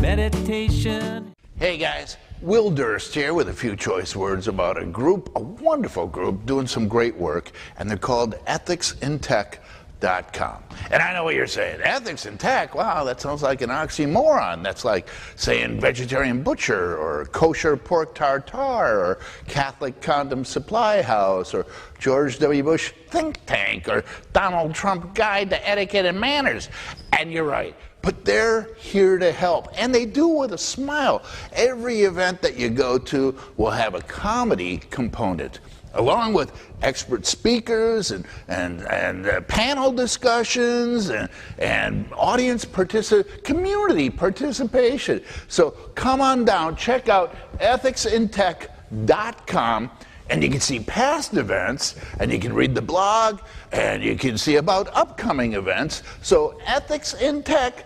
meditation. Hey guys, Will Durst here with a few choice words about a group, a wonderful group, doing some great work, and they're called ethicsintech.com. And I know what you're saying, ethics in tech, wow, that sounds like an oxymoron. That's like saying vegetarian butcher, or kosher pork tartare, or Catholic condom supply house, or George W. Bush think tank, or Donald Trump guide to etiquette and manners. And you're right. But they're here to help, and they do with a smile. Every event that you go to will have a comedy component, along with expert speakers and panel discussions and audience community participation. So come on down, check out ethicsintech.com, and you can see past events, and you can read the blog, and you can see about upcoming events. So ethicsintech.com.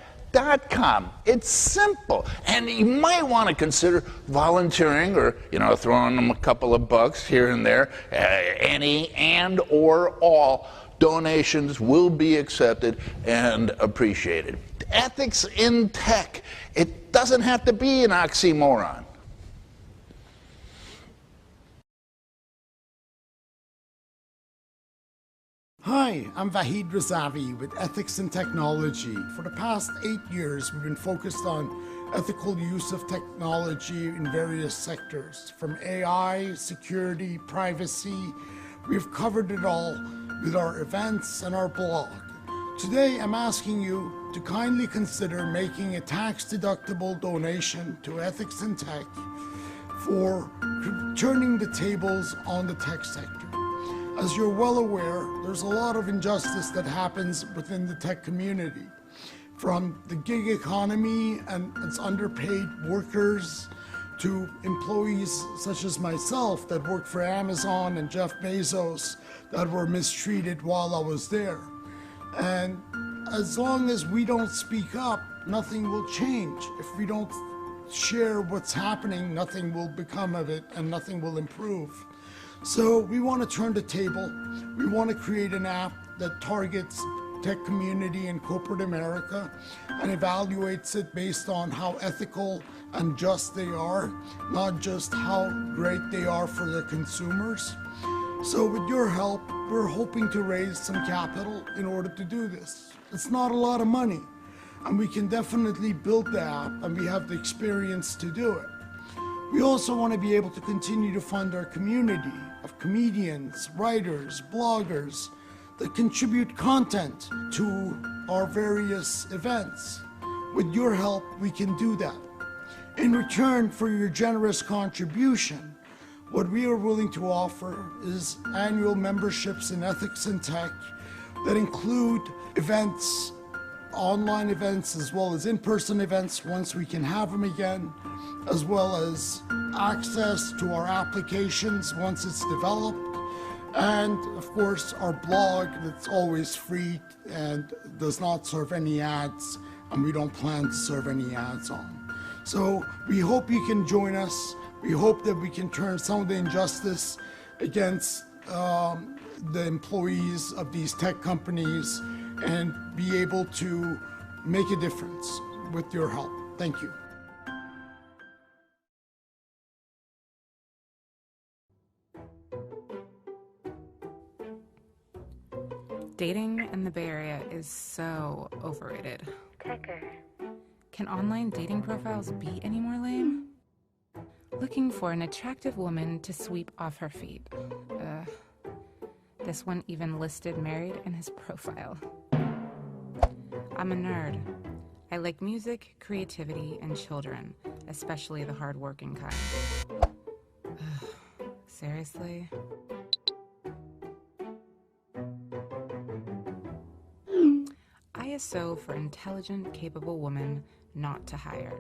It's simple, and you might want to consider volunteering, or throwing them a couple of bucks here and there. Any and or all donations will be accepted and appreciated. Ethics in tech. It doesn't have to be an oxymoron. Hi, I'm Vahid Razavi with Ethics in Technology. For the past 8 years, we've been focused on ethical use of technology in various sectors, from AI, security, privacy. We've covered it all with our events and our blog. Today, I'm asking you to kindly consider making a tax-deductible donation to Ethics in Tech for turning the tables on the tech sector. As you're well aware, there's a lot of injustice that happens within the tech community, from the gig economy and its underpaid workers to employees such as myself that work for Amazon and Jeff Bezos that were mistreated while I was there. And as long as we don't speak up, nothing will change. If we don't share what's happening, nothing will become of it and nothing will improve. So we want to turn the table. We want to create an app that targets tech community in corporate America and evaluates it based on how ethical and just they are, not just how great they are for their consumers. So with your help, we're hoping to raise some capital in order to do this. It's not a lot of money, and we can definitely build the app, and we have the experience to do it. We also want to be able to continue to fund our community of comedians, writers, bloggers that contribute content to our various events. With your help, we can do that. In return for your generous contribution, what we are willing to offer is annual memberships in Ethics in Tech that include events, online events, as well as in-person events once we can have them again, as well as access to our applications once it's developed, and of course our blog that's always free and does not serve any ads, and we don't plan to serve any ads on. So we hope you can join us. We hope that we can turn some of the injustice against the employees of these tech companies and be able to make a difference with your help. Thank you. Dating in the Bay Area is so overrated. Tucker. Can online dating profiles be any more lame? Looking for an attractive woman to sweep off her feet. This one even listed married in his profile. I'm a nerd. I like music, creativity, and children, especially the hardworking kind. Seriously? ISO for intelligent, capable woman not to hire.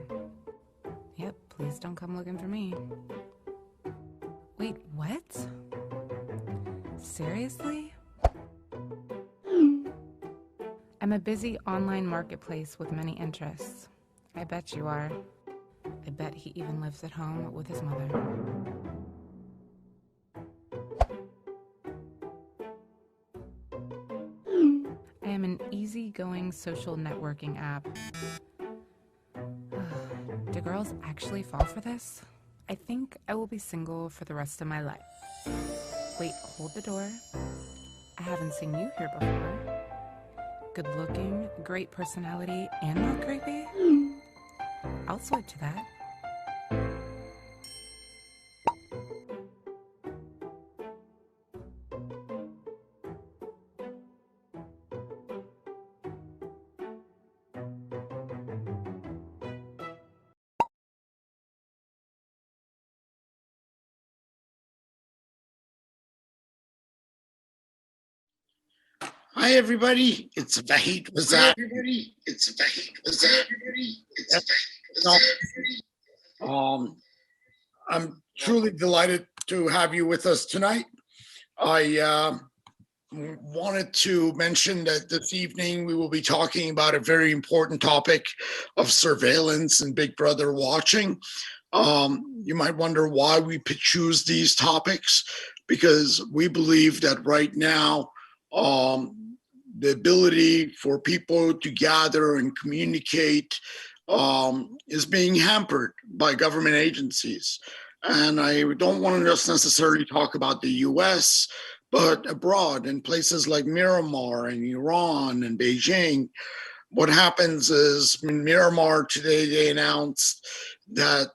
Yep, please don't come looking for me. Wait, what? Seriously? I'm a busy online marketplace with many interests. I bet you are. I bet he even lives at home with his mother. I am an easygoing social networking app. Do girls actually fall for this? I think I will be single for the rest of my life. Wait, hold the door. I haven't seen you here before. Good looking, great personality, and not creepy? I'll swipe to that. Hi, everybody. It's Vahid Wazir. I'm truly delighted to have you with us tonight. I wanted to mention that this evening we will be talking about a very important topic of surveillance and Big Brother watching. You might wonder why we choose these topics, because we believe that right now, the ability for people to gather and communicate is being hampered by government agencies. And I don't want to just necessarily talk about the US, but abroad in places like Myanmar and Iran and Beijing. What happens is in Myanmar today, they announced that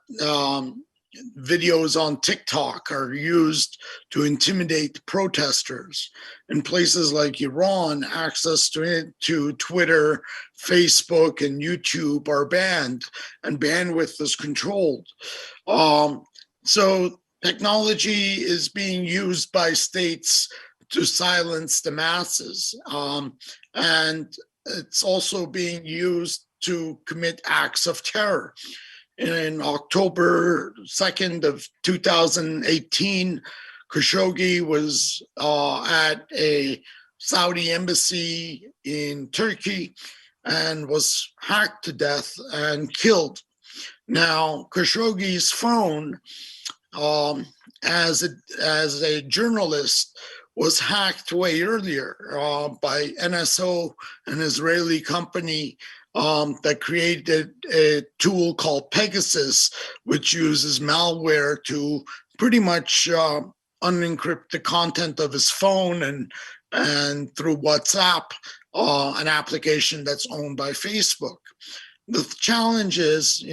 videos on TikTok are used to intimidate protesters. In places like Iran, access to Twitter, Facebook, and YouTube are banned, and bandwidth is controlled. So technology is being used by states to silence the masses, and it's also being used to commit acts of terror. In October 2nd of 2018, Khashoggi was at a Saudi embassy in Turkey and was hacked to death and killed. Now, Khashoggi's phone, as a journalist, was hacked way earlier by NSO, an Israeli company that created a tool called Pegasus, which uses malware to pretty much unencrypt the content of his phone and through WhatsApp, an application that's owned by Facebook. The challenge is,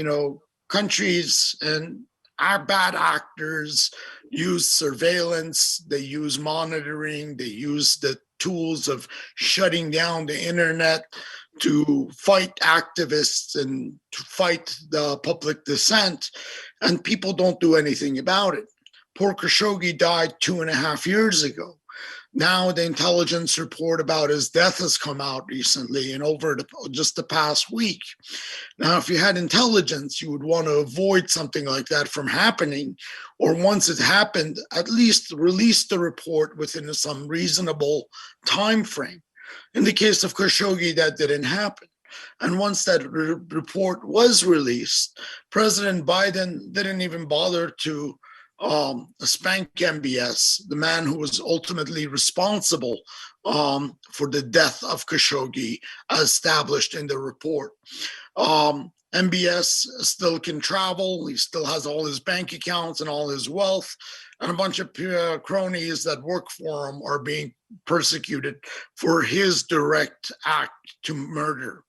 countries and our bad actors use surveillance, they use monitoring, they use the tools of shutting down the internet to fight activists and to fight the public dissent, and people don't do anything about it. Poor Khashoggi died 2.5 years ago. Now the intelligence report about his death has come out recently and over just the past week. Now, if you had intelligence, you would want to avoid something like that from happening, or once it happened, at least release the report within some reasonable time frame. In the case of Khashoggi, that didn't happen. And once that report was released, President Biden didn't even bother to spank MBS, the man who was ultimately responsible for the death of Khashoggi, as established in the report. MBS still can travel. He still has all his bank accounts and all his wealth, and a bunch of cronies that work for him are being persecuted for his direct act to murder.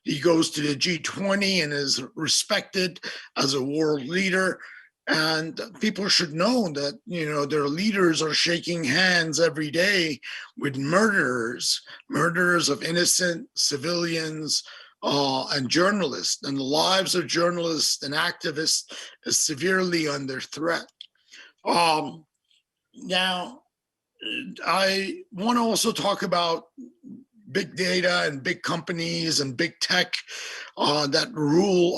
He goes to the G20 and is respected as a world leader. And people should know that, their leaders are shaking hands every day with murderers of innocent civilians and journalists. And the lives of journalists and activists is severely under threat. Now, I want to also talk about big data and big companies and big tech that rule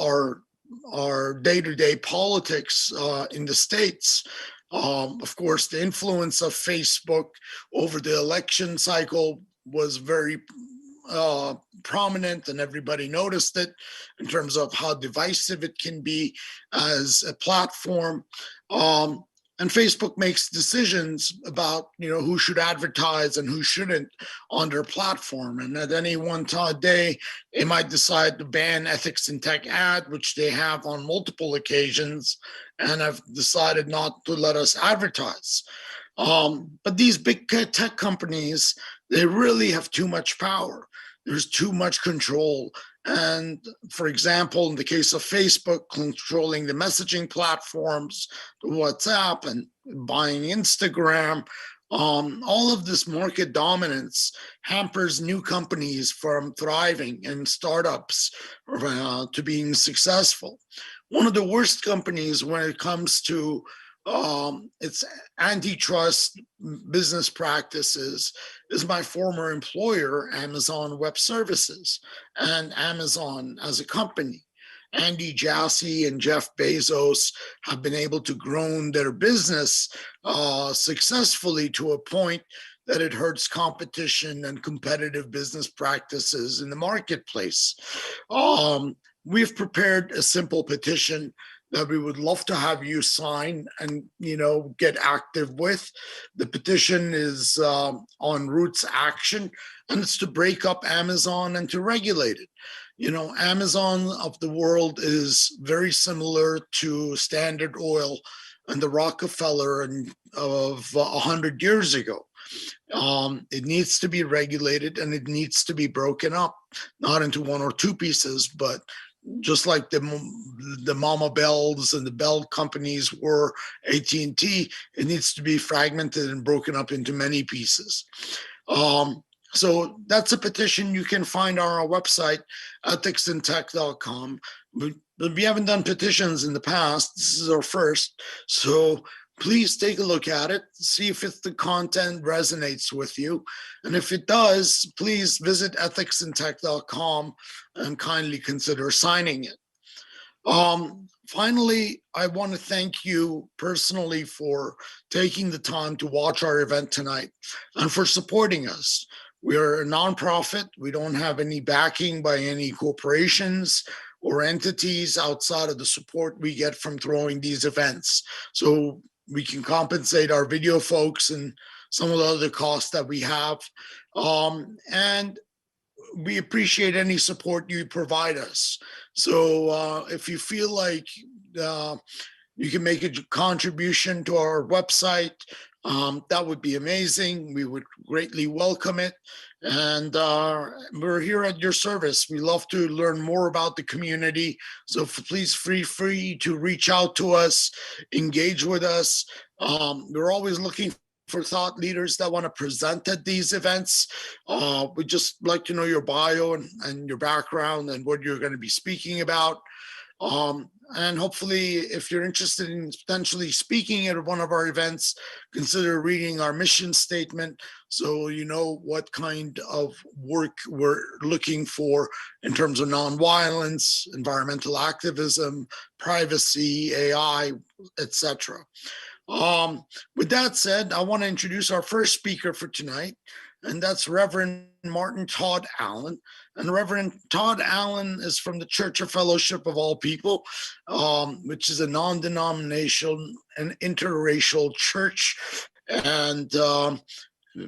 our day-to-day politics in the States. Of course, the influence of Facebook over the election cycle was very prominent, and everybody noticed it in terms of how divisive it can be as a platform. And Facebook makes decisions about, who should advertise and who shouldn't on their platform. And at any one day, they might decide to ban ethics in tech ad, which they have on multiple occasions, and have decided not to let us advertise. But these big tech companies, they really have too much power. There's too much control. And for example, in the case of Facebook, controlling the messaging platforms, WhatsApp, and buying Instagram, all of this market dominance hampers new companies from thriving and startups to being successful. One of the worst companies when it comes to its antitrust business practices is my former employer, Amazon Web Services, and Amazon as a company. Andy Jassy and Jeff Bezos have been able to grow their business successfully to a point that it hurts competition and competitive business practices in the marketplace. We've prepared a simple petition that we would love to have you sign and get active with. The petition is on Roots Action, and it's to break up Amazon and to regulate it. Amazon of the world is very similar to Standard Oil and the Rockefeller of 100 years ago. It needs to be regulated, and it needs to be broken up, not into one or two pieces, but just like the Mama Bells and the Bell companies were AT&T, it needs to be fragmented and broken up into many pieces. So that's a petition you can find on our website, ethicsintech.com. We haven't done petitions in the past. This is our first. So please take a look at it, see if the content resonates with you. And if it does, please visit ethicsintech.com and kindly consider signing it. Finally, I want to thank you personally for taking the time to watch our event tonight and for supporting us. We are a nonprofit. We don't have any backing by any corporations or entities outside of the support we get from throwing these events. So we can compensate our video folks and some of the other costs that we have. And we appreciate any support you provide us. So if you feel like you can make a contribution to our website, that would be amazing. We would greatly welcome it. And we're here at your service. We love to learn more about the community. So please feel free to reach out to us, engage with us. We're always looking for thought leaders that want to present at these events. We'd just like to know your bio and your background and what you're going to be speaking about. And hopefully, if you're interested in potentially speaking at one of our events, consider reading our mission statement so you know what kind of work we're looking for in terms of nonviolence, environmental activism, privacy, AI, etc. With that said, I want to introduce our first speaker for tonight, and that's Reverend Martin Todd Allen. And Reverend Todd Allen is from the Church of Fellowship of All People, which is a non-denominational and interracial church. And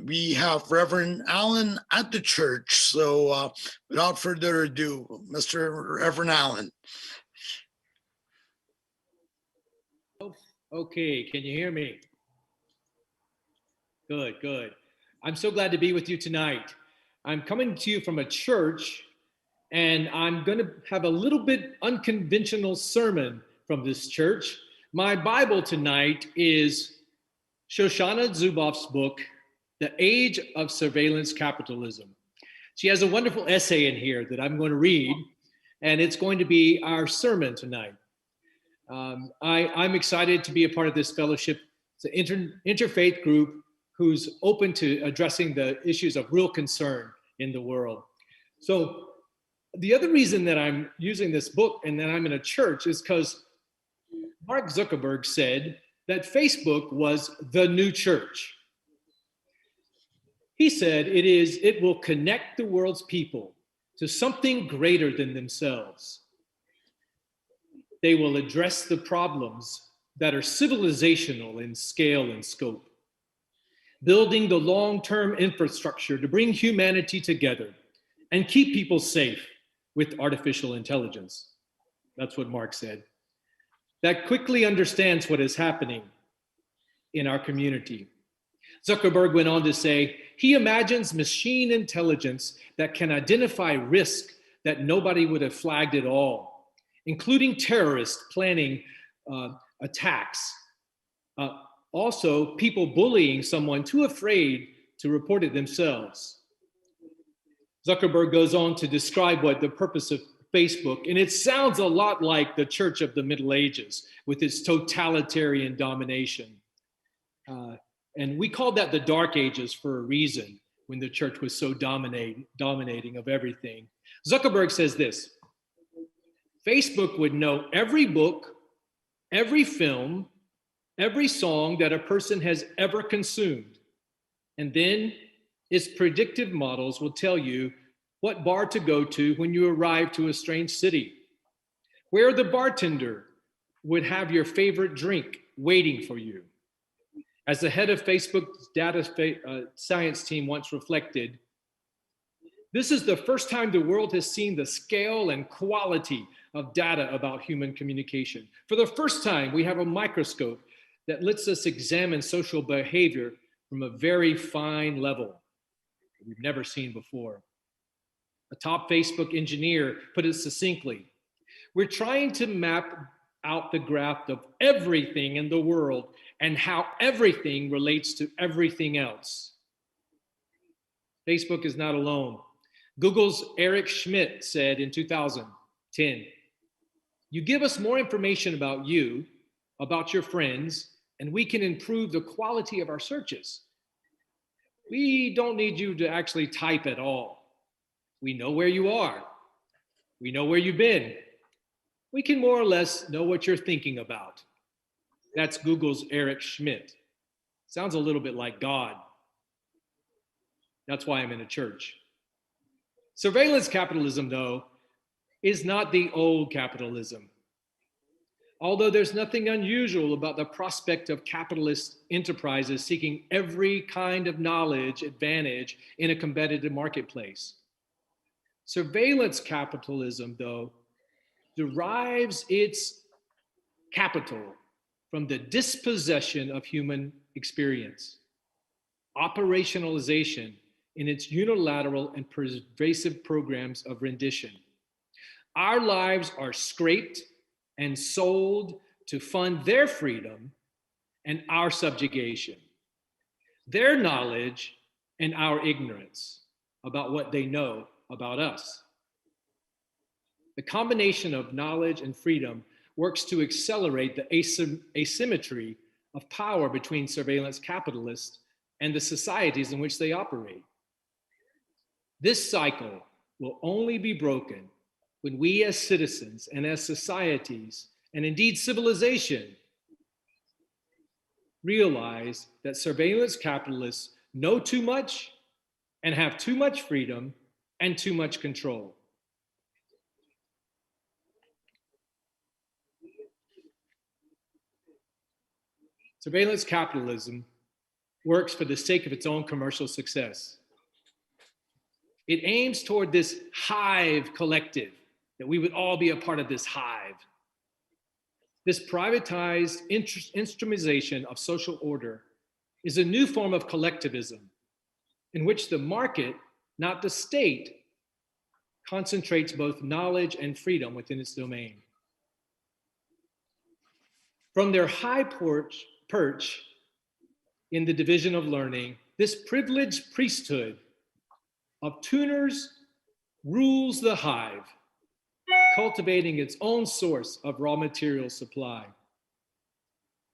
we have Reverend Allen at the church. So without further ado, Mr. Reverend Allen. Okay, can you hear me? Good, good. I'm so glad to be with you tonight. I'm coming to you from a church, and I'm going to have a little bit unconventional sermon from this church. My Bible tonight is Shoshana Zuboff's book, The Age of Surveillance Capitalism. She has a wonderful essay in here that I'm going to read, and it's going to be our sermon tonight. I'm excited to be a part of this fellowship. It's an interfaith group who's open to addressing the issues of real concern in the world. So the other reason that I'm using this book and that I'm in a church is because Mark Zuckerberg said that Facebook was the new church. He said it will connect the world's people to something greater than themselves. They will address the problems that are civilizational in scale and scope, building the long-term infrastructure to bring humanity together and keep people safe with artificial intelligence. That's what Mark said. That quickly understands what is happening in our community. Zuckerberg went on to say, he imagines machine intelligence that can identify risk that nobody would have flagged at all, including terrorists planning attacks. Also, people bullying someone too afraid to report it themselves. Zuckerberg goes on to describe what the purpose of Facebook, and it sounds a lot like the Church of the Middle Ages with its totalitarian domination. And we called that the Dark Ages for a reason, when the church was so dominating of everything. Zuckerberg says this: Facebook would know every book, every film, every song that a person has ever consumed. And then its predictive models will tell you what bar to go to when you arrive to a strange city, where the bartender would have your favorite drink waiting for you. As the head of Facebook's data science team once reflected, this is the first time the world has seen the scale and quality of data about human communication. For the first time, we have a microscope that lets us examine social behavior from a very fine level that we've never seen before. A top Facebook engineer put it succinctly: we're trying to map out the graph of everything in the world and how everything relates to everything else. Facebook is not alone. Google's Eric Schmidt said in 2010, you give us more information about you, about your friends, and we can improve the quality of our searches. We don't need you to actually type at all. We know where you are. We know where you've been. We can more or less know what you're thinking about. That's Google's Eric Schmidt. Sounds a little bit like God. That's why I'm in a church. Surveillance capitalism, though, is not the old capitalism. Although there's nothing unusual about the prospect of capitalist enterprises seeking every kind of knowledge advantage in a competitive marketplace. Surveillance capitalism, though, derives its capital from the dispossession of human experience, operationalization in its unilateral and pervasive programs of rendition. Our lives are scraped and sold to fund their freedom and our subjugation, their knowledge and our ignorance about what they know about us. The combination of knowledge and freedom works to accelerate the asymmetry of power between surveillance capitalists and the societies in which they operate. This cycle will only be broken when we as citizens and as societies, and indeed civilization, realize that surveillance capitalists know too much and have too much freedom and too much control. Surveillance capitalism works for the sake of its own commercial success. It aims toward this hive collective, that we would all be a part of this hive. This privatized instrumentalization of social order is a new form of collectivism in which the market, not the state, concentrates both knowledge and freedom within its domain. From their high perch in the division of learning, this privileged priesthood of tuners rules the hive, cultivating its own source of raw material supply.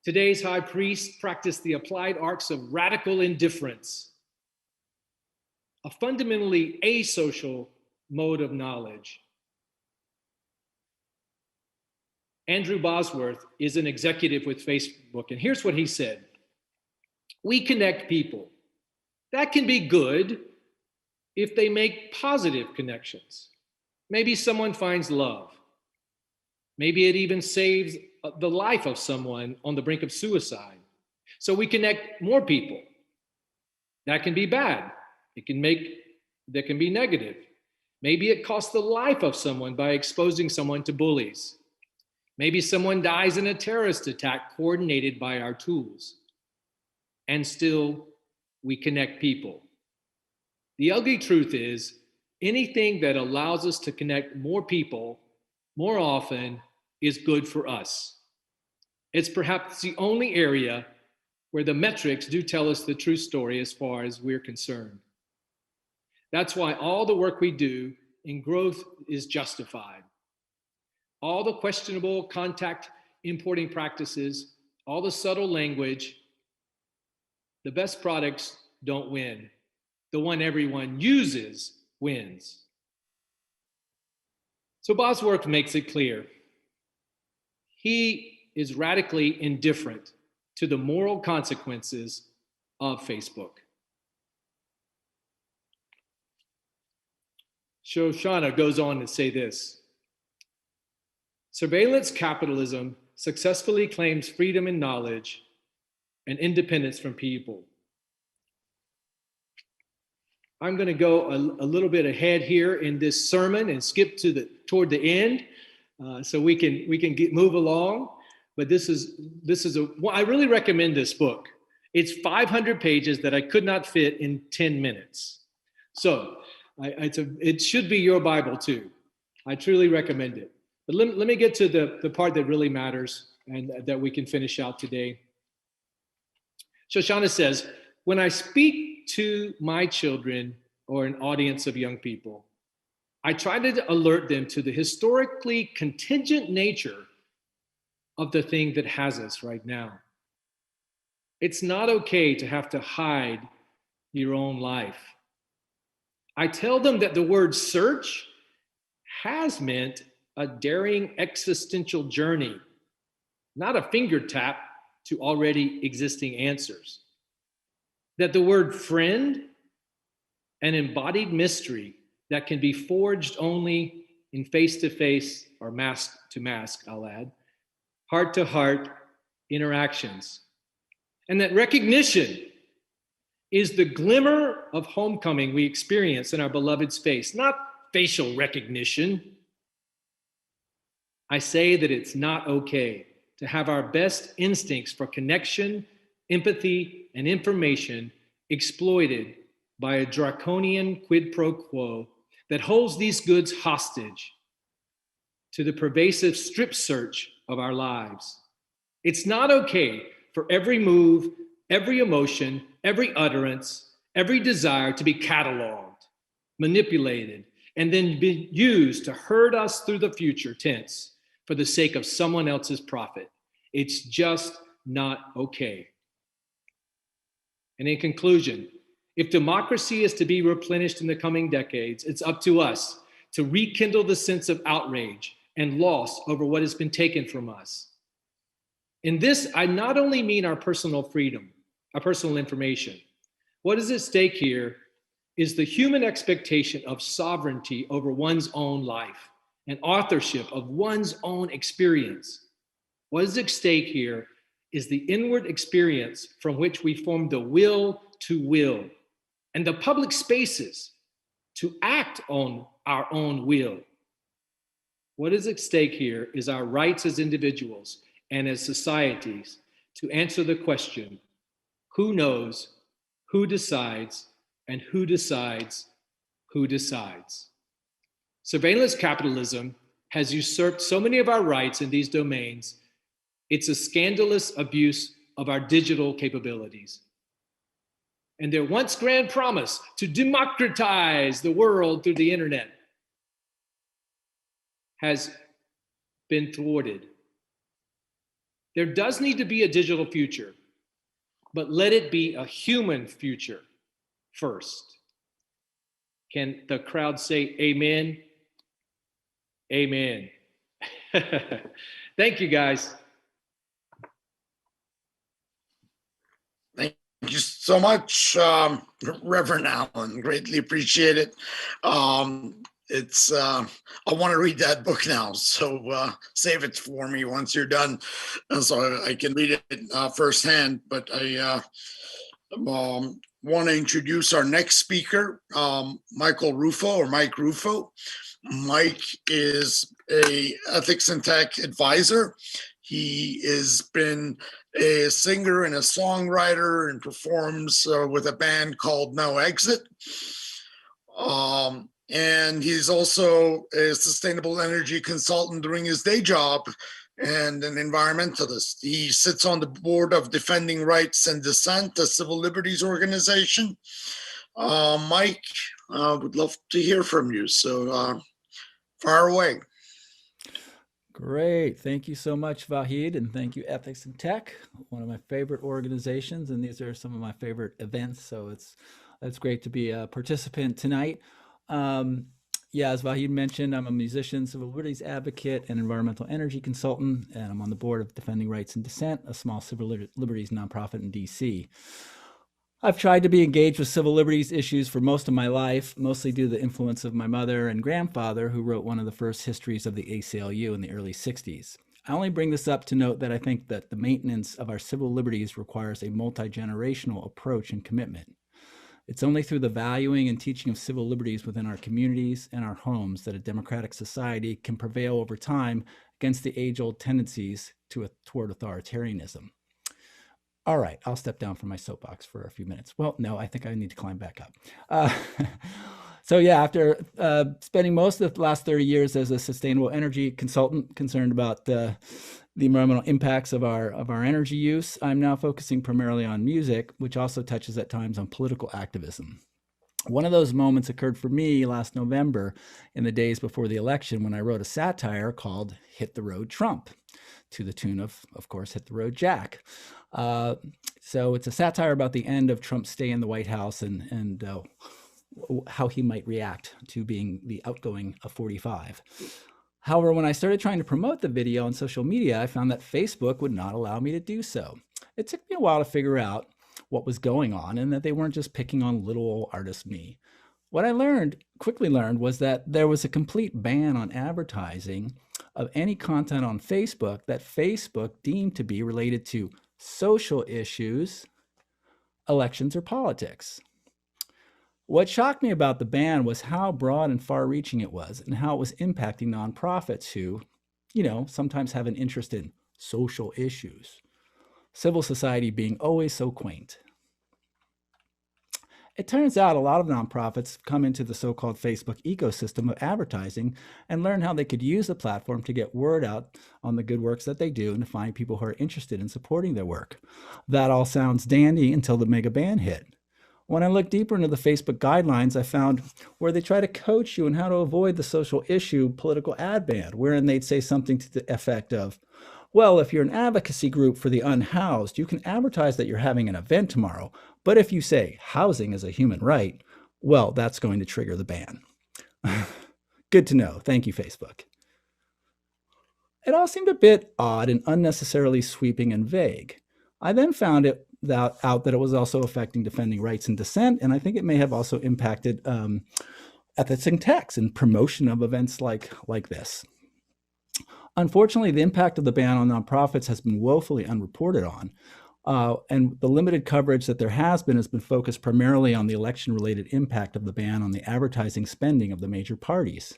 Today's high priests practice the applied arts of radical indifference, a fundamentally asocial mode of knowledge. Andrew Bosworth is an executive with Facebook, and here's what he said. We connect people. That can be good if they make positive connections. Maybe someone finds love. Maybe it even saves the life of someone on the brink of suicide. So we connect more people. That can be bad. That can be negative. Maybe it costs the life of someone by exposing someone to bullies. Maybe someone dies in a terrorist attack coordinated by our tools. And still, we connect people. The ugly truth is, anything that allows us to connect more people more often is good for us. It's perhaps the only area where the metrics do tell us the true story as far as we're concerned. That's why all the work we do in growth is justified. All the questionable contact importing practices, all the subtle language, the best products don't win. The one everyone uses wins. So Bosworth makes it clear. He is radically indifferent to the moral consequences of Facebook. Shoshana goes on to say this: surveillance capitalism successfully claims freedom and knowledge and independence from people. I'm going to go a little bit ahead here in this sermon and skip toward the end, so we can move along. But I really recommend this book. It's 500 pages that I could not fit in 10 minutes. So it should be your Bible too. I truly recommend it. But let me get to the part that really matters and that we can finish out today. Shoshana says, when I speak to my children or an audience of young people, I try to alert them to the historically contingent nature of the thing that has us right now. It's not okay to have to hide your own life. I tell them that the word search has meant a daring existential journey, not a finger tap to already existing answers. That the word friend, an embodied mystery that can be forged only in face-to-face or mask-to-mask, I'll add, heart-to-heart interactions. And that recognition is the glimmer of homecoming we experience in our beloved's face, not facial recognition. I say that it's not okay to have our best instincts for connection, empathy, and information exploited by a draconian quid pro quo that holds these goods hostage to the pervasive strip search of our lives. It's not okay for every move, every emotion, every utterance, every desire to be cataloged, manipulated, and then be used to herd us through the future tense for the sake of someone else's profit. It's just not okay. And in conclusion, if democracy is to be replenished in the coming decades, it's up to us to rekindle the sense of outrage and loss over what has been taken from us. In this, I not only mean our personal freedom, our personal information. What is at stake here is the human expectation of sovereignty over one's own life and authorship of one's own experience. What is at stake here is the inward experience from which we form the will to will and the public spaces to act on our own will. What is at stake here is our rights as individuals and as societies to answer the question, who knows, who decides, and who decides who decides? Surveillance capitalism has usurped so many of our rights in these domains. It's a scandalous abuse of our digital capabilities. And their once grand promise to democratize the world through the internet has been thwarted. There does need to be a digital future, but let it be a human future first. Can the crowd say amen? Amen. Thank you, guys. Thank you so much, Reverend Allen. Greatly appreciate it. it's I want to read that book now, so save it for me once you're done, so I can read it firsthand. But I want to introduce our next speaker, Michael Ruffo, or Mike Ruffo. Mike is a ethics and tech advisor. He has been a singer and a songwriter and performs with a band called No Exit. And he's also a sustainable energy consultant during his day job and an environmentalist. He sits on the board of Defending Rights and Dissent, a civil liberties organization. Mike, would love to hear from you. So fire away. Great. Thank you so much, Vahid, and thank you, Ethics and Tech, one of my favorite organizations, and these are some of my favorite events, so it's great to be a participant tonight. Yeah, as Vahid mentioned, I'm a musician, civil liberties advocate, and environmental energy consultant, and I'm on the board of Defending Rights and Dissent, a small civil liberties nonprofit in DC. I've tried to be engaged with civil liberties issues for most of my life, mostly due to the influence of my mother and grandfather, who wrote one of the first histories of the ACLU in the early 60s. I only bring this up to note that I think that the maintenance of our civil liberties requires a multi-generational approach and commitment. It's only through the valuing and teaching of civil liberties within our communities and our homes that a democratic society can prevail over time against the age-old tendencies toward authoritarianism. All right, I'll step down from my soapbox for a few minutes. Well, no, I think I need to climb back up. So yeah, after spending most of the last 30 years as a sustainable energy consultant concerned about the environmental impacts of our energy use, I'm now focusing primarily on music, which also touches at times on political activism. One of those moments occurred for me last November in the days before the election when I wrote a satire called Hit the Road Trump, to the tune of course, Hit the Road Jack. So it's a satire about the end of Trump's stay in the White House and how he might react to being the outgoing 45. However, when I started trying to promote the video on social media, I found that Facebook would not allow me to do so. It took me a while to figure out what was going on and that they weren't just picking on little old artist me. What I quickly learned was that there was a complete ban on advertising of any content on Facebook that Facebook deemed to be related to social issues, elections, or politics. What shocked me about the ban was how broad and far-reaching it was and how it was impacting nonprofits who, sometimes have an interest in social issues. Civil society being always so quaint. It turns out a lot of nonprofits come into the so-called Facebook ecosystem of advertising and learn how they could use the platform to get word out on the good works that they do and to find people who are interested in supporting their work. That all sounds dandy until the mega ban hit. When I looked deeper into the Facebook guidelines, I found where they try to coach you on how to avoid the social issue political ad ban, wherein they'd say something to the effect of, well, if you're an advocacy group for the unhoused, you can advertise that you're having an event tomorrow. But if you say housing is a human right, well, that's going to trigger the ban. Good to know. Thank you, Facebook. It all seemed a bit odd and unnecessarily sweeping and vague. I then found out that it was also affecting Defending Rights and Dissent, and I think it may have also impacted ethics and tech and promotion of events like this. Unfortunately, the impact of the ban on nonprofits has been woefully unreported on, and the limited coverage that there has been focused primarily on the election-related impact of the ban on the advertising spending of the major parties.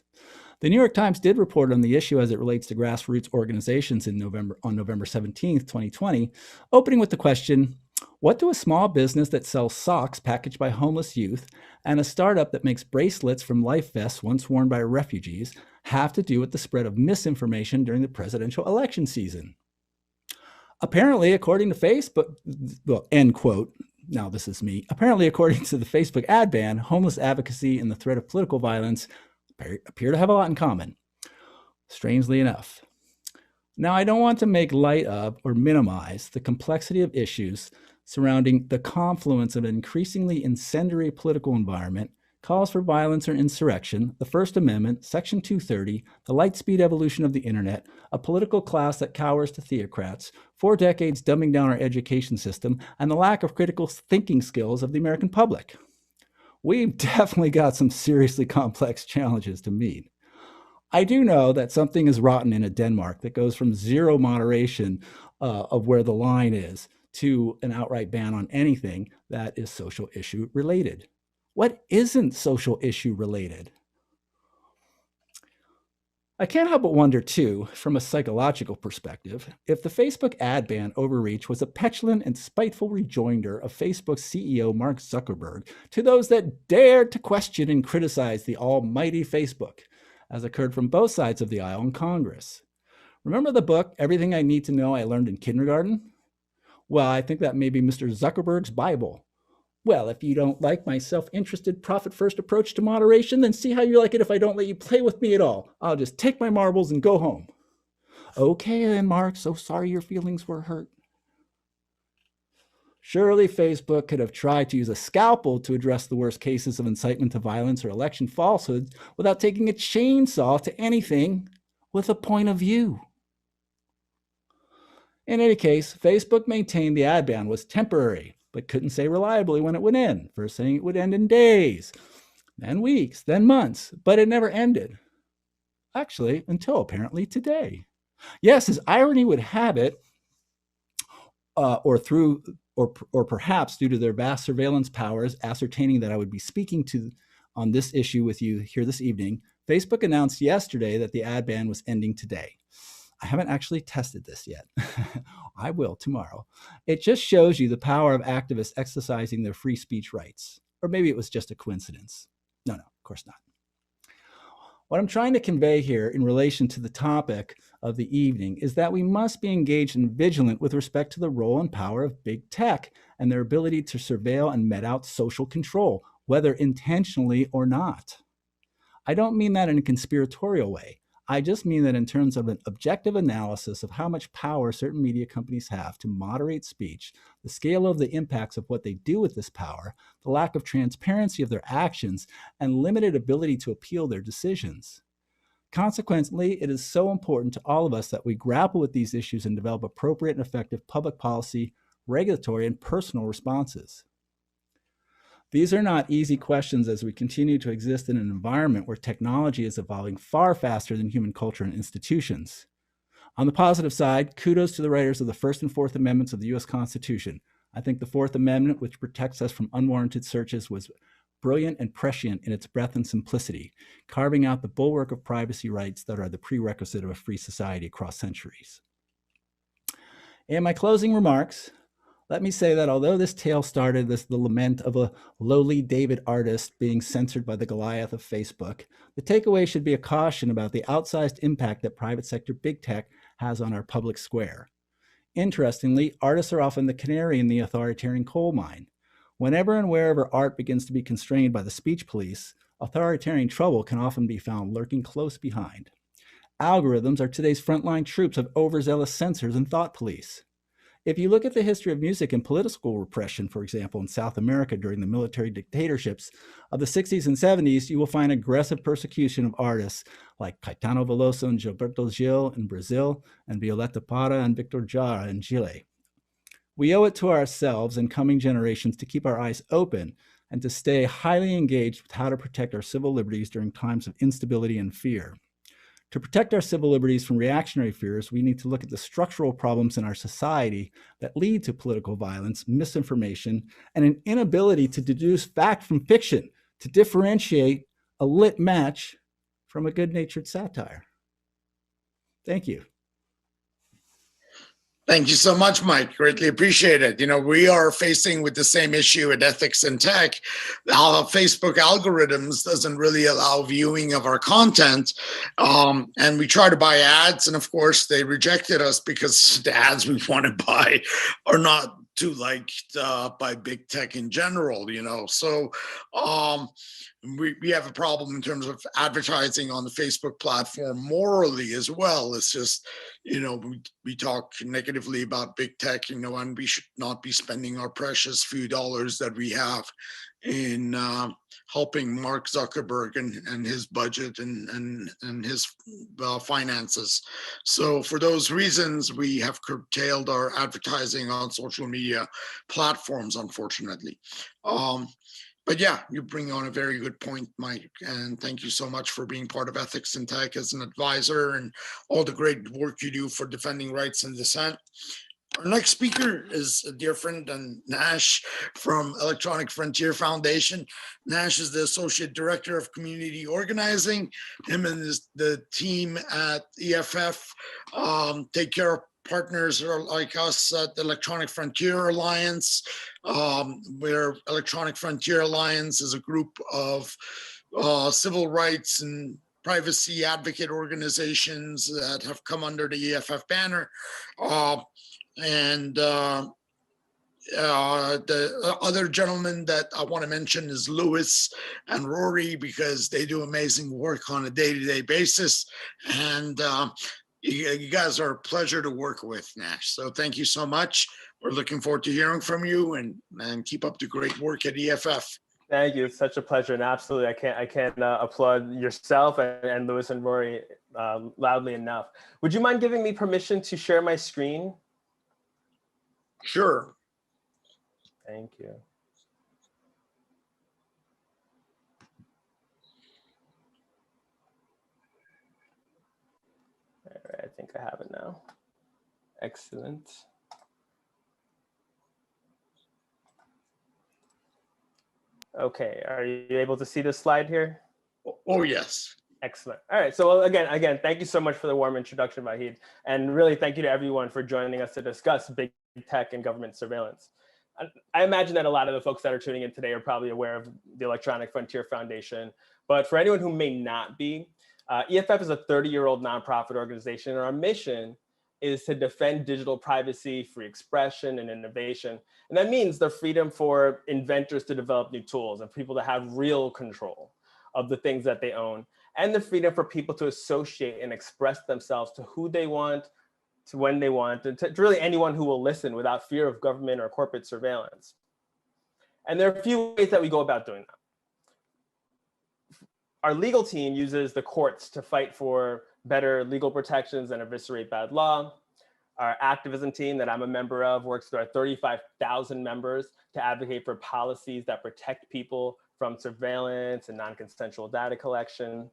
The New York Times did report on the issue as it relates to grassroots organizations on November 17th, 2020, opening with the question, what do a small business that sells socks packaged by homeless youth and a startup that makes bracelets from life vests once worn by refugees have to do with the spread of misinformation during the presidential election season? Apparently, according to Facebook, well, end quote, now this is me, apparently according to the Facebook ad ban, homeless advocacy and the threat of political violence appear to have a lot in common, strangely enough. Now, I don't want to make light of or minimize the complexity of issues surrounding the confluence of an increasingly incendiary political environment, calls for violence or insurrection, the First Amendment, Section 230, the light speed evolution of the internet, a political class that cowers to theocrats, 4 decades dumbing down our education system, and the lack of critical thinking skills of the American public. We've definitely got some seriously complex challenges to meet. I do know that something is rotten in a Denmark that goes from zero moderation of where the line is to an outright ban on anything that is social issue related. What isn't social issue related? I can't help but wonder, too, from a psychological perspective, if the Facebook ad ban overreach was a petulant and spiteful rejoinder of Facebook's CEO Mark Zuckerberg to those that dared to question and criticize the almighty Facebook, as occurred from both sides of the aisle in Congress. Remember the book, Everything I Need to Know I Learned in Kindergarten? Well, I think that may be Mr. Zuckerberg's Bible. Well, if you don't like my self-interested, profit-first approach to moderation, then see how you like it if I don't let you play with me at all. I'll just take my marbles and go home. Okay then, Mark, so sorry your feelings were hurt. Surely Facebook could have tried to use a scalpel to address the worst cases of incitement to violence or election falsehoods without taking a chainsaw to anything with a point of view. In any case, Facebook maintained the ad ban was temporary, but couldn't say reliably when it would end, first saying it would end in days, then weeks, then months, but it never ended. Actually, until apparently today. Yes, as irony would have it, or perhaps due to their vast surveillance powers, ascertaining that I would be speaking on this issue with you here this evening, Facebook announced yesterday that the ad ban was ending today. I haven't actually tested this yet. I will tomorrow. It just shows you the power of activists exercising their free speech rights. Or maybe it was just a coincidence. No, of course not. What I'm trying to convey here in relation to the topic of the evening is that we must be engaged and vigilant with respect to the role and power of big tech and their ability to surveil and met out social control, whether intentionally or not. I don't mean that in a conspiratorial way. I just mean that in terms of an objective analysis of how much power certain media companies have to moderate speech, the scale of the impacts of what they do with this power, the lack of transparency of their actions, and limited ability to appeal their decisions. Consequently, it is so important to all of us that we grapple with these issues and develop appropriate and effective public policy, regulatory, and personal responses. These are not easy questions as we continue to exist in an environment where technology is evolving far faster than human culture and institutions. On the positive side, kudos to the writers of the First and Fourth Amendments of the U.S. Constitution. I think the Fourth Amendment, which protects us from unwarranted searches, was brilliant and prescient in its breadth and simplicity, carving out the bulwark of privacy rights that are the prerequisite of a free society across centuries. In my closing remarks, let me say that although this tale started as the lament of a lowly David artist being censored by the Goliath of Facebook, the takeaway should be a caution about the outsized impact that private sector big tech has on our public square. Interestingly, artists are often the canary in the authoritarian coal mine. Whenever and wherever art begins to be constrained by the speech police, authoritarian trouble can often be found lurking close behind. Algorithms are today's frontline troops of overzealous censors and thought police. If you look at the history of music and political repression, for example, in South America during the military dictatorships of the 60s and 70s, you will find aggressive persecution of artists like Caetano Veloso and Gilberto Gil in Brazil, and Violeta Parra and Victor Jara in Chile. We owe it to ourselves and coming generations to keep our eyes open and to stay highly engaged with how to protect our civil liberties during times of instability and fear. To protect our civil liberties from reactionary fears, we need to look at the structural problems in our society that lead to political violence, misinformation, and an inability to deduce fact from fiction, to differentiate a lit match from a good-natured satire. Thank you. Thank you so much, Mike. Greatly appreciate it. You know, we are facing with the same issue at Ethics in Tech. Our Facebook algorithms doesn't really allow viewing of our content. And we try to buy ads. And of course, they rejected us because the ads we want to buy are not too liked by big tech in general, you know. So we have a problem in terms of advertising on the Facebook platform morally as well. It's just, you know, we talk negatively about big tech, you know, and we should not be spending our precious few dollars that we have in helping Mark Zuckerberg and his budget and his finances. So for those reasons, we have curtailed our advertising on social media platforms, unfortunately. But yeah, you bring on a very good point, Mike. And thank you so much for being part of Ethics in Tech as an advisor and all the great work you do for defending rights and dissent. Our next speaker is a dear friend and Nash from Electronic Frontier Foundation. Nash is the Associate Director of Community Organizing. Him and the team at EFF take care of partners like us at the Electronic Frontier Alliance, where Electronic Frontier Alliance is a group of civil rights and privacy advocate organizations that have come under the EFF banner. The other gentlemen that I want to mention is Louis and Rory, because they do amazing work on a day-to-day basis. And you guys are a pleasure to work with, Nash. So thank you so much. We're looking forward to hearing from you, and keep up the great work at EFF. Thank you. It's such a pleasure. And absolutely, I can't applaud yourself and Louis and Rory loudly enough. Would you mind giving me permission to share my screen? Sure. Thank you. All right, I think I have it now. Excellent. Okay, are you able to see this slide here? Oh, yes. Excellent. All right. So again, thank you so much for the warm introduction, Vahid. And really thank you to everyone for joining us to discuss big tech and government surveillance. I imagine that a lot of the folks that are tuning in today are probably aware of the Electronic Frontier Foundation. But for anyone who may not be, EFF is a 30-year-old nonprofit organization, and our mission is to defend digital privacy, free expression, and innovation. And that means the freedom for inventors to develop new tools and people to have real control of the things that they own, and the freedom for people to associate and express themselves to who they want, to when they want, and to really anyone who will listen without fear of government or corporate surveillance. And there are a few ways that we go about doing that. Our legal team uses the courts to fight for better legal protections and eviscerate bad law. Our activism team that I'm a member of works with our 35,000 members to advocate for policies that protect people from surveillance and non-consensual data collection.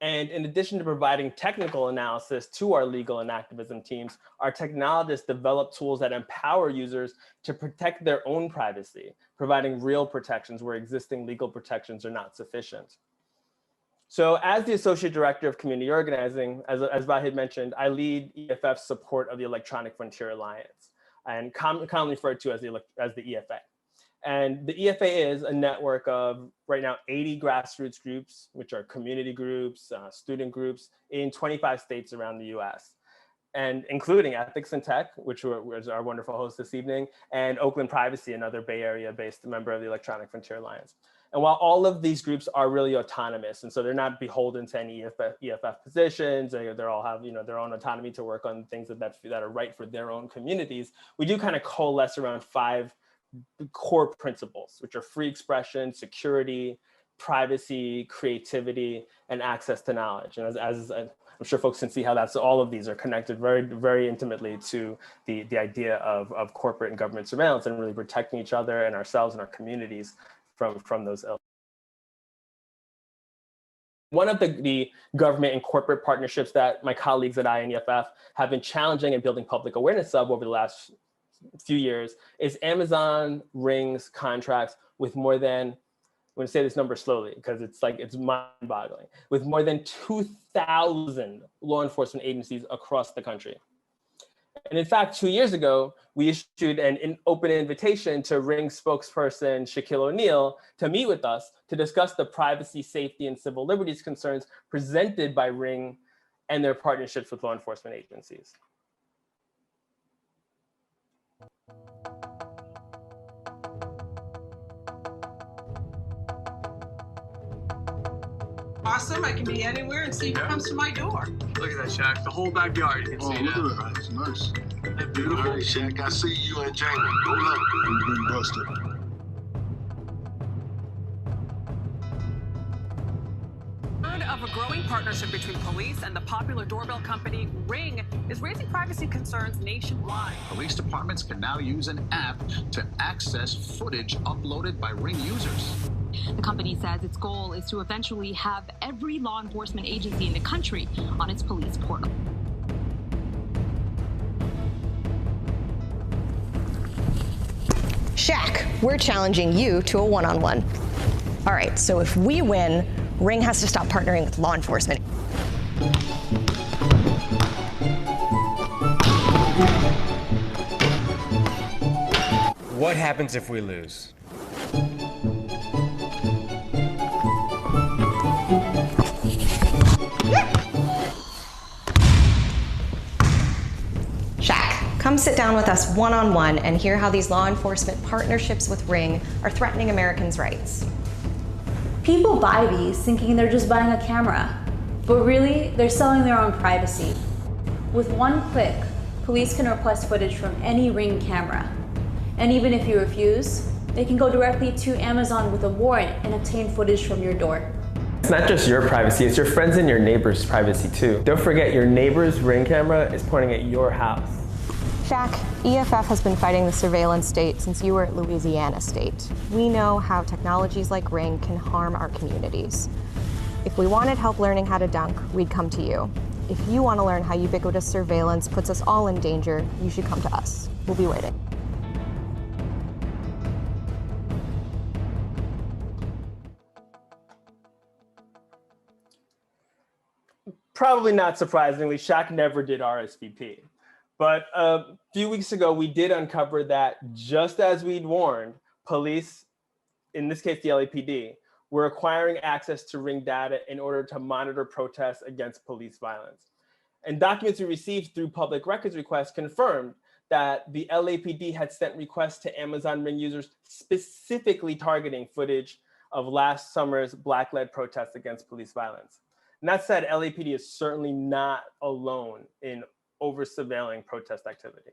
And in addition to providing technical analysis to our legal and activism teams, our technologists develop tools that empower users to protect their own privacy, providing real protections where existing legal protections are not sufficient. So as the Associate Director of Community Organizing, as Vahid mentioned, I lead EFF's support of the Electronic Frontier Alliance, and commonly referred to as the EFA. And the EFA is a network of, right now, 80 grassroots groups, which are community groups, student groups in 25 states around the US, and including Ethics in Tech, which was our wonderful host this evening, and Oakland Privacy, another Bay Area-based member of the Electronic Frontier Alliance. And while all of these groups are really autonomous, and so they're not beholden to any EFF positions, they all have their own autonomy to work on things that are right for their own communities, we do kind of coalesce around 5 core principles, which are free expression, security, privacy, creativity, and access to knowledge. And as I'm sure folks can see how all of these are connected very, very intimately to the idea of corporate and government surveillance and really protecting each other and ourselves and our communities from those ills. One of the government and corporate partnerships that my colleagues at INEFF have been challenging and building public awareness of over the last few years is Amazon Ring's contracts with more than, I'm going to say this number slowly because it's mind-boggling, with more than 2,000 law enforcement agencies across the country. And in fact, 2 years ago, we issued an open invitation to Ring spokesperson Shaquille O'Neal to meet with us to discuss the privacy, safety, and civil liberties concerns presented by Ring and their partnerships with law enforcement agencies. Awesome, I can be anywhere and see who comes to my door. Look at that, Shaq. The whole backyard, you can see now. Look at that, it's nice. That beautiful. All right, Shaq, I see you and Jamie. Hold up. You've been busted. Word of a growing partnership between police and the popular doorbell company Ring is raising privacy concerns nationwide. Police departments can now use an app to access footage uploaded by Ring users. The company says its goal is to eventually have every law enforcement agency in the country on its police portal. Shaq, we're challenging you to a one-on-one. All right, so if we win, Ring has to stop partnering with law enforcement. What happens if we lose? Shaq, come sit down with us one-on-one and hear how these law enforcement partnerships with Ring are threatening Americans' rights. People buy these thinking they're just buying a camera, but really they're selling their own privacy. With one click, police can request footage from any Ring camera. And even if you refuse, they can go directly to Amazon with a warrant and obtain footage from your door. It's not just your privacy, it's your friends and your neighbors' privacy too. Don't forget, your neighbor's Ring camera is pointing at your house. Shaq, EFF has been fighting the surveillance state since you were at Louisiana State. We know how technologies like Ring can harm our communities. If we wanted help learning how to dunk, we'd come to you. If you want to learn how ubiquitous surveillance puts us all in danger, you should come to us. We'll be waiting. Probably not surprisingly, Shaq never did RSVP. But a few weeks ago, we did uncover that just as we'd warned, police, in this case, the LAPD, were acquiring access to Ring data in order to monitor protests against police violence. And documents we received through public records requests confirmed that the LAPD had sent requests to Amazon Ring users specifically targeting footage of last summer's Black-led protests against police violence. And that said, LAPD is certainly not alone in over-surveilling protest activity.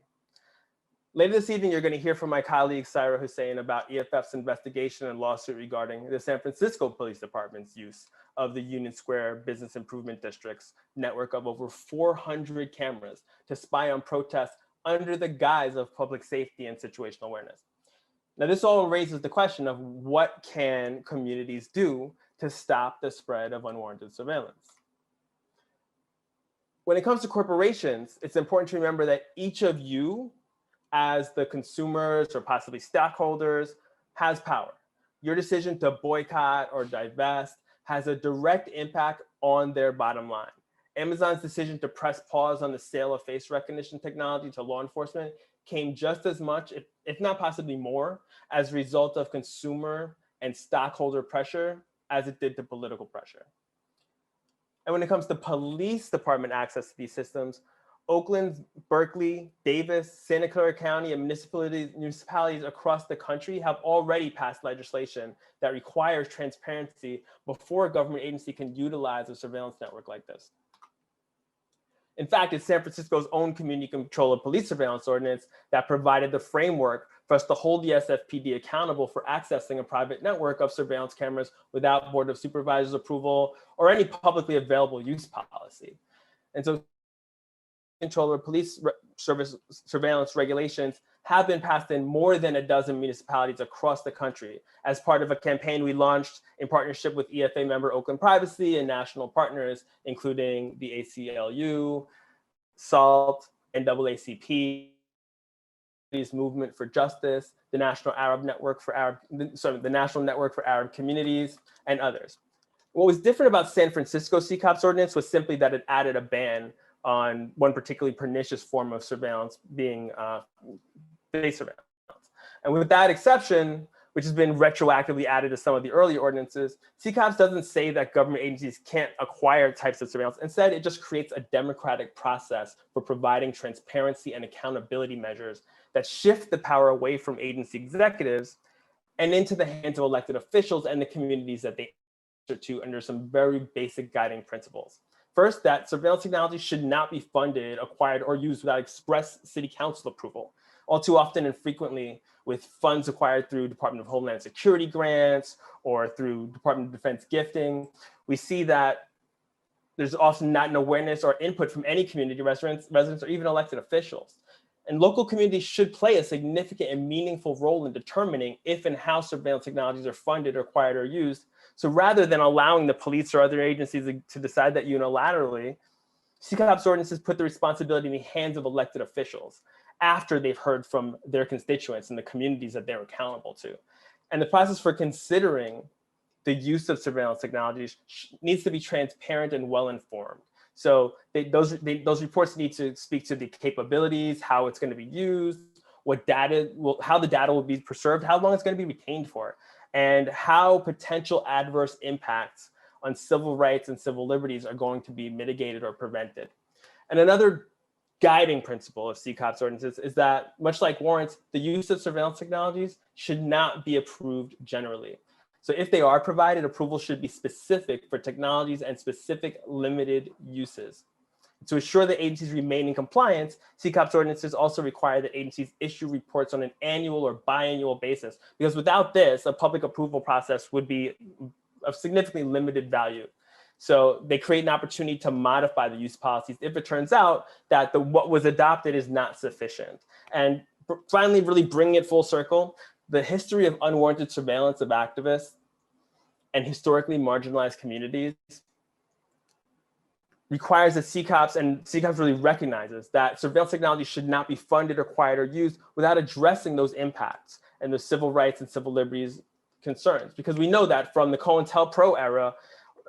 Later this evening, you're going to hear from my colleague, SAIRA HUSSAIN, about EFF's investigation and lawsuit regarding the San Francisco Police Department's use of the Union Square Business Improvement District's network of over 400 cameras to spy on protests under the guise of public safety and situational awareness. Now, this all raises the question of what can communities do to stop the spread of unwarranted surveillance? When it comes to corporations, it's important to remember that each of you, as the consumers or possibly stockholders, has power. Your decision to boycott or divest has a direct impact on their bottom line. Amazon's decision to press pause on the sale of face recognition technology to law enforcement came just as much, if not possibly more, as a result of consumer and stockholder pressure as it did to political pressure. And when it comes to police department access to these systems, Oakland, Berkeley, Davis, Santa Clara County, and municipalities across the country have already passed legislation that requires transparency before a government agency can utilize a surveillance network like this. In fact, it's San Francisco's own community control of police surveillance ordinance that provided the framework for us to hold the SFPD accountable for accessing a private network of surveillance cameras without Board of Supervisors approval or any publicly available use policy. And so control of police surveillance regulations have been passed in more than a dozen municipalities across the country as part of a campaign we launched in partnership with EFA member Oakland Privacy and national partners, including the ACLU, SALT, NAACP, Movement for Justice, the National Network for Arab Communities, and others. What was different about San Francisco CCOP's ordinance was simply that it added a ban on one particularly pernicious form of surveillance being face surveillance. And with that exception, which has been retroactively added to some of the earlier ordinances, CCOPS doesn't say that government agencies can't acquire types of surveillance. Instead, it just creates a democratic process for providing transparency and accountability measures that shift the power away from agency executives and into the hands of elected officials and the communities that they answer to under some very basic guiding principles. First, that surveillance technology should not be funded, acquired, or used without express city council approval. All too often and frequently with funds acquired through Department of Homeland Security grants or through Department of Defense gifting, we see that there's often not an awareness or input from any community residents or even elected officials. And local communities should play a significant and meaningful role in determining if and how surveillance technologies are funded, acquired, or used. So rather than allowing the police or other agencies to decide that unilaterally, CCOP's ordinances put the responsibility in the hands of elected officials after they've heard from their constituents and the communities that they're accountable to. And the process for considering the use of surveillance technologies needs to be transparent and well-informed. So those reports need to speak to the capabilities, how it's going to be used, how the data will be preserved, how long it's going to be retained for, and how potential adverse impacts on civil rights and civil liberties are going to be mitigated or prevented. And another guiding principle of CCOP's ordinances is that, much like warrants, the use of surveillance technologies should not be approved generally. So if they are provided, approval should be specific for technologies and specific limited uses. To ensure that agencies remain in compliance, CCOP's ordinances also require that agencies issue reports on an annual or biannual basis, because without this, a public approval process would be of significantly limited value. So they create an opportunity to modify the use policies if it turns out that what was adopted is not sufficient. And finally, really bringing it full circle, the history of unwarranted surveillance of activists and historically marginalized communities requires that CCOPs really recognizes that surveillance technology should not be funded, acquired, or used without addressing those impacts and the civil rights and civil liberties concerns. Because we know that from the COINTELPRO era,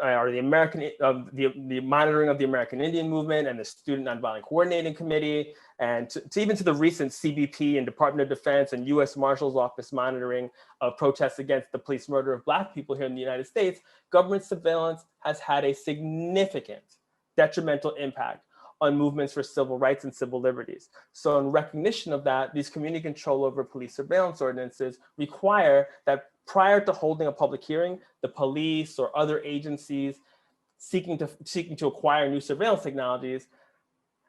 or the monitoring of the American Indian movement and the Student Nonviolent Coordinating Committee, and even to the recent CBP and Department of Defense and US Marshal's Office monitoring of protests against the police murder of Black people here in the United States, government surveillance has had a significant detrimental impact on movements for civil rights and civil liberties. So in recognition of that, these community control over police surveillance ordinances require that prior to holding a public hearing, the police or other agencies seeking to acquire new surveillance technologies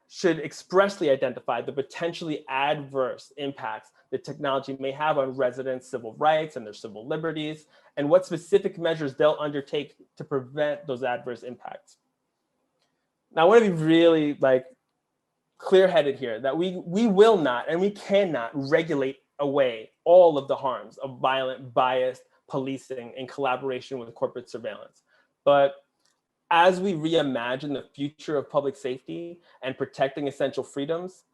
should expressly identify the potentially adverse impacts the technology may have on residents' civil rights and their civil liberties, and what specific measures they'll undertake to prevent those adverse impacts. Now, I want to be really clear-headed here that we will not and we cannot regulate away all of the harms of violent, biased policing in collaboration with corporate surveillance. But as we reimagine the future of public safety and protecting essential freedoms,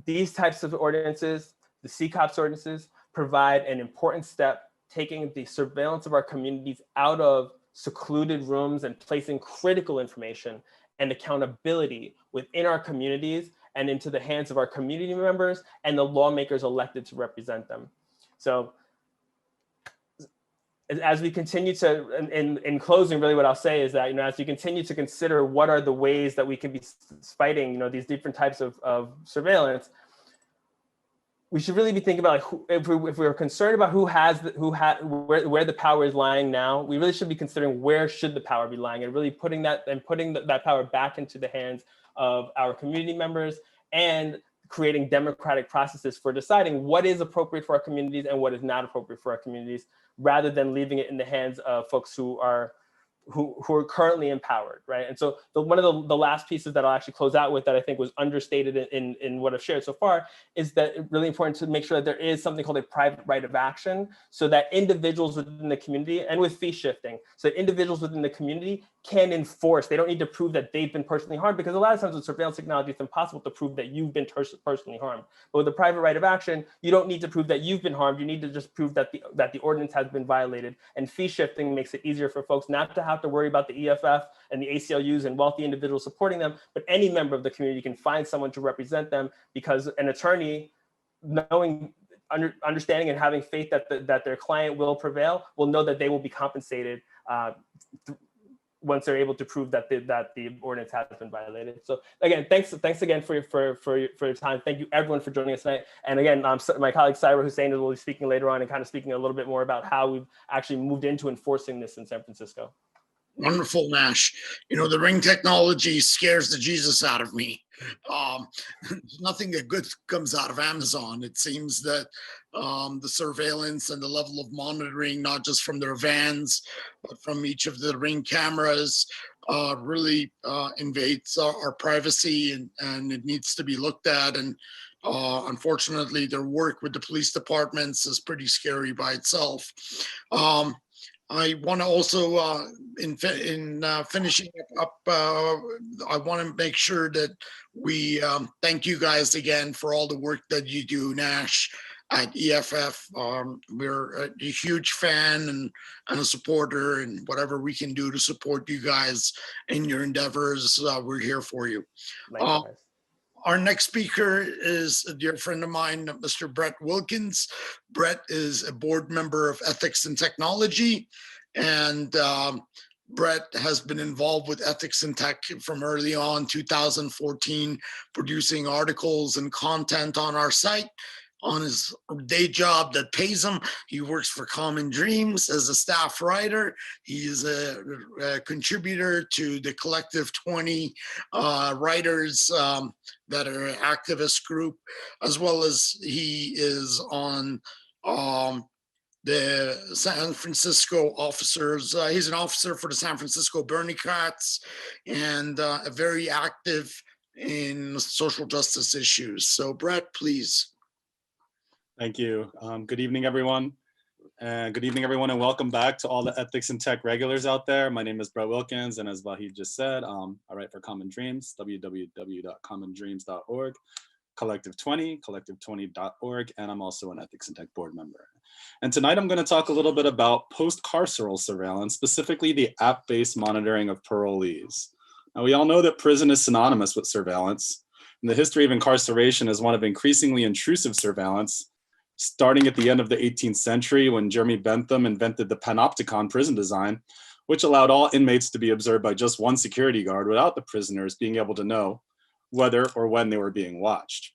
these types of ordinances, the CCOP's ordinances, provide an important step, taking the surveillance of our communities out of secluded rooms and placing critical information and accountability within our communities and into the hands of our community members and the lawmakers elected to represent them. So as we continue to, in closing, really what I'll say is that, as you continue to consider what are the ways that we can be fighting, these different types of surveillance, we should really be thinking about if we're concerned about where the power is lying now, we really should be considering where should the power be lying, and really putting that power back into the hands of our community members and creating democratic processes for deciding what is appropriate for our communities and what is not appropriate for our communities, rather than leaving it in the hands of folks who are currently empowered, right? And so one of the last pieces that I'll actually close out with that I think was understated in what I've shared so far is that it's really important to make sure that there is something called a private right of action, so that individuals within the community, and with fee shifting, so that individuals within the community can enforce. They don't need to prove that they've been personally harmed, because a lot of times with surveillance technology, it's impossible to prove that you've been personally harmed. But with the private right of action, you don't need to prove that you've been harmed. You need to just prove that the ordinance has been violated. And fee shifting makes it easier for folks not to have to worry about the EFF and the ACLUs and wealthy individuals supporting them, but any member of the community can find someone to represent them, because an attorney, understanding and having faith that their client will prevail, will know that they will be compensated once they're able to prove that the ordinance has been violated. So again, thanks again for your time. Thank you everyone for joining us tonight. And again, my colleague SAIRA HUSSAIN will be speaking later on and kind of speaking a little bit more about how we've actually moved into enforcing this in San Francisco. Wonderful, Nash. The ring technology scares the Jesus out of me. Nothing that good comes out of Amazon. It seems that the surveillance and the level of monitoring, not just from their vans, but from each of the ring cameras, really invades our privacy, and it needs to be looked at. And unfortunately, their work with the police departments is pretty scary by itself. I want to also, in finishing up, I want to make sure that we thank you guys again for all the work that you do, NASH, at EFF. We're a huge fan and a supporter, and whatever we can do to support you guys in your endeavors, we're here for you. Our next speaker is a dear friend of mine, Mr. Brett Wilkins. Brett is a board member of Ethics and Technology, and Brett has been involved with ethics and tech from early on, 2014, producing articles and content on our site. On his day job that pays him, he works for Common Dreams as a staff writer. He is a contributor to the Collective 20 writers that are an activist group, as well as he is on the San Francisco officers. He's an officer for the San Francisco Bernie Cats, and very active in social justice issues. So Brett, please. Thank you. Good evening, everyone. Good evening, everyone, and welcome back to all the ethics and tech regulars out there. My name is Brett Wilkins, and as Vahid just said, I write for Common Dreams, www.commondreams.org, Collective 20, collective20.org, and I'm also an ethics and tech board member. And tonight I'm going to talk a little bit about post-carceral surveillance, specifically the app-based monitoring of parolees. Now, we all know that prison is synonymous with surveillance, and the history of incarceration is one of increasingly intrusive surveillance, starting at the end of the 18th century when Jeremy Bentham invented the panopticon prison design, which allowed all inmates to be observed by just one security guard without the prisoners being able to know whether or when they were being watched.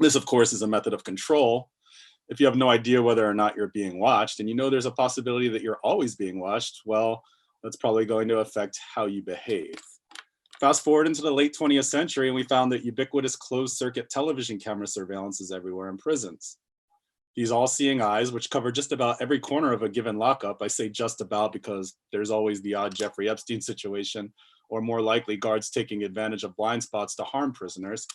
This, of course, is a method of control. If you have no idea whether or not you're being watched, and you know there's a possibility that you're always being watched, well, that's probably going to affect how you behave. Fast forward into the late 20th century, and we found that ubiquitous closed-circuit television camera surveillance is everywhere in prisons. These all-seeing eyes, which cover just about every corner of a given lockup, I say just about because there's always the odd Jeffrey Epstein situation, or more likely guards taking advantage of blind spots to harm prisoners,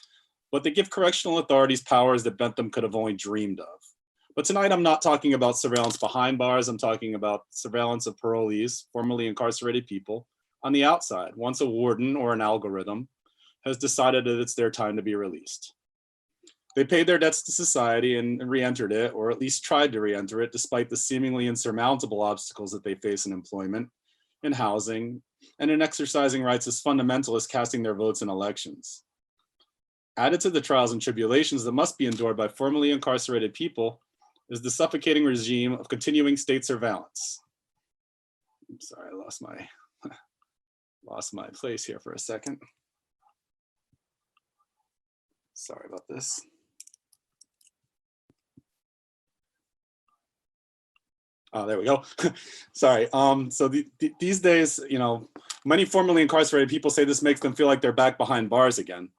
but they give correctional authorities powers that Bentham could have only dreamed of. But tonight I'm not talking about surveillance behind bars, I'm talking about surveillance of parolees, formerly incarcerated people, on the outside, once a warden or an algorithm has decided that it's their time to be released. They paid their debts to society and re-entered it, or at least tried to re-enter it, despite the seemingly insurmountable obstacles that they face in employment, in housing, and in exercising rights as fundamental as casting their votes in elections. Added to the trials and tribulations that must be endured by formerly incarcerated people is the suffocating regime of continuing state surveillance. I'm sorry, I lost my place here for a second. Sorry about this. Oh, there we go. Sorry. So these days, you know, many formerly incarcerated people say this makes them feel like they're back behind bars again.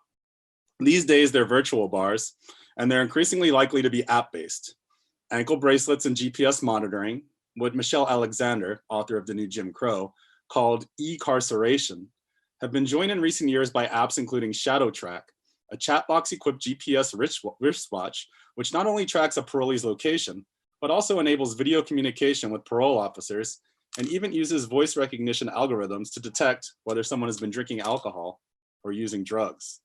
These days, they're virtual bars, and they're increasingly likely to be app-based. Ankle bracelets and GPS monitoring, what Michelle Alexander, author of The New Jim Crow, called e-carceration, have been joined in recent years by apps including ShadowTrack, a chat box-equipped GPS wristwatch, which not only tracks a parolee's location, but also enables video communication with parole officers and even uses voice recognition algorithms to detect whether someone has been drinking alcohol or using drugs.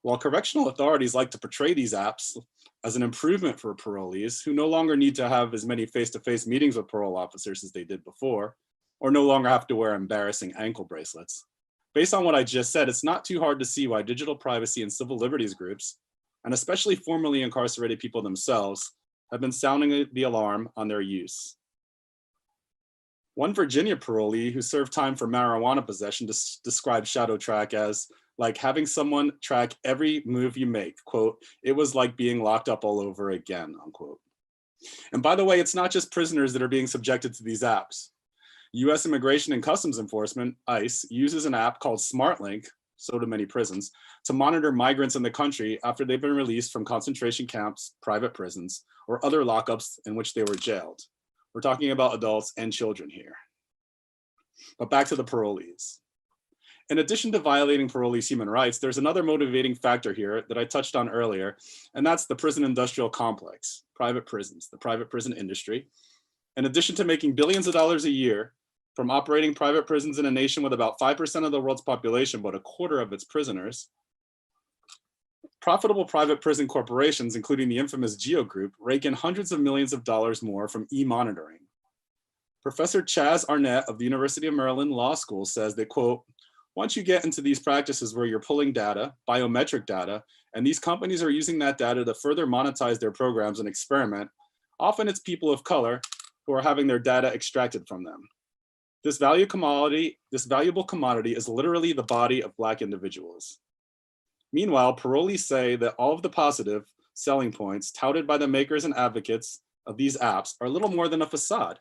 While correctional authorities like to portray these apps as an improvement for parolees who no longer need to have as many face-to-face meetings with parole officers as they did before, or no longer have to wear embarrassing ankle bracelets, based on what I just said, it's not too hard to see why digital privacy and civil liberties groups, and especially formerly incarcerated people themselves, have been sounding the alarm on their use. One Virginia parolee who served time for marijuana possession described ShadowTrack as like having someone track every move you make. Quote, "It was like being locked up all over again," unquote. And by the way, it's not just prisoners that are being subjected to these apps. US Immigration and Customs Enforcement, ICE, uses an app called SmartLink, so do many prisons, to monitor migrants in the country after they've been released from concentration camps, private prisons, or other lockups in which they were jailed. We're talking about adults and children here. But back to the parolees. In addition to violating parolees' human rights, there's another motivating factor here that I touched on earlier, and that's the prison industrial complex, private prisons, the private prison industry. In addition to making billions of dollars a year from operating private prisons in a nation with about 5% of the world's population, but a quarter of its prisoners, profitable private prison corporations, including the infamous Geo Group, rake in hundreds of millions of dollars more from e-monitoring. Professor Chaz Arnett of the University of Maryland Law School says that, quote, once you get into these practices where you're pulling data, biometric data, and these companies are using that data to further monetize their programs and experiment, often it's people of color who are having their data extracted from them. This valuable commodity is literally the body of Black individuals. Meanwhile, parolees say that all of the positive selling points touted by the makers and advocates of these apps are little more than a facade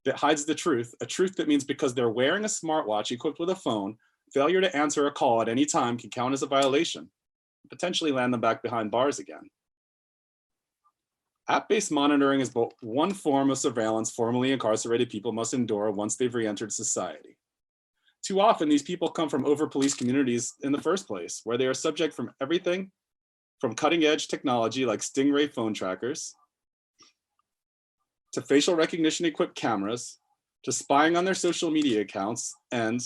that hides the truth, a truth that means because they're wearing a smartwatch equipped with a phone, failure to answer a call at any time can count as a violation, potentially land them back behind bars again. App-based monitoring is but one form of surveillance formerly incarcerated people must endure once they've re-entered society. Too often, these people come from over-policed communities in the first place, where they are subject from everything from cutting-edge technology like Stingray phone trackers, to facial recognition-equipped cameras, to spying on their social media accounts, and,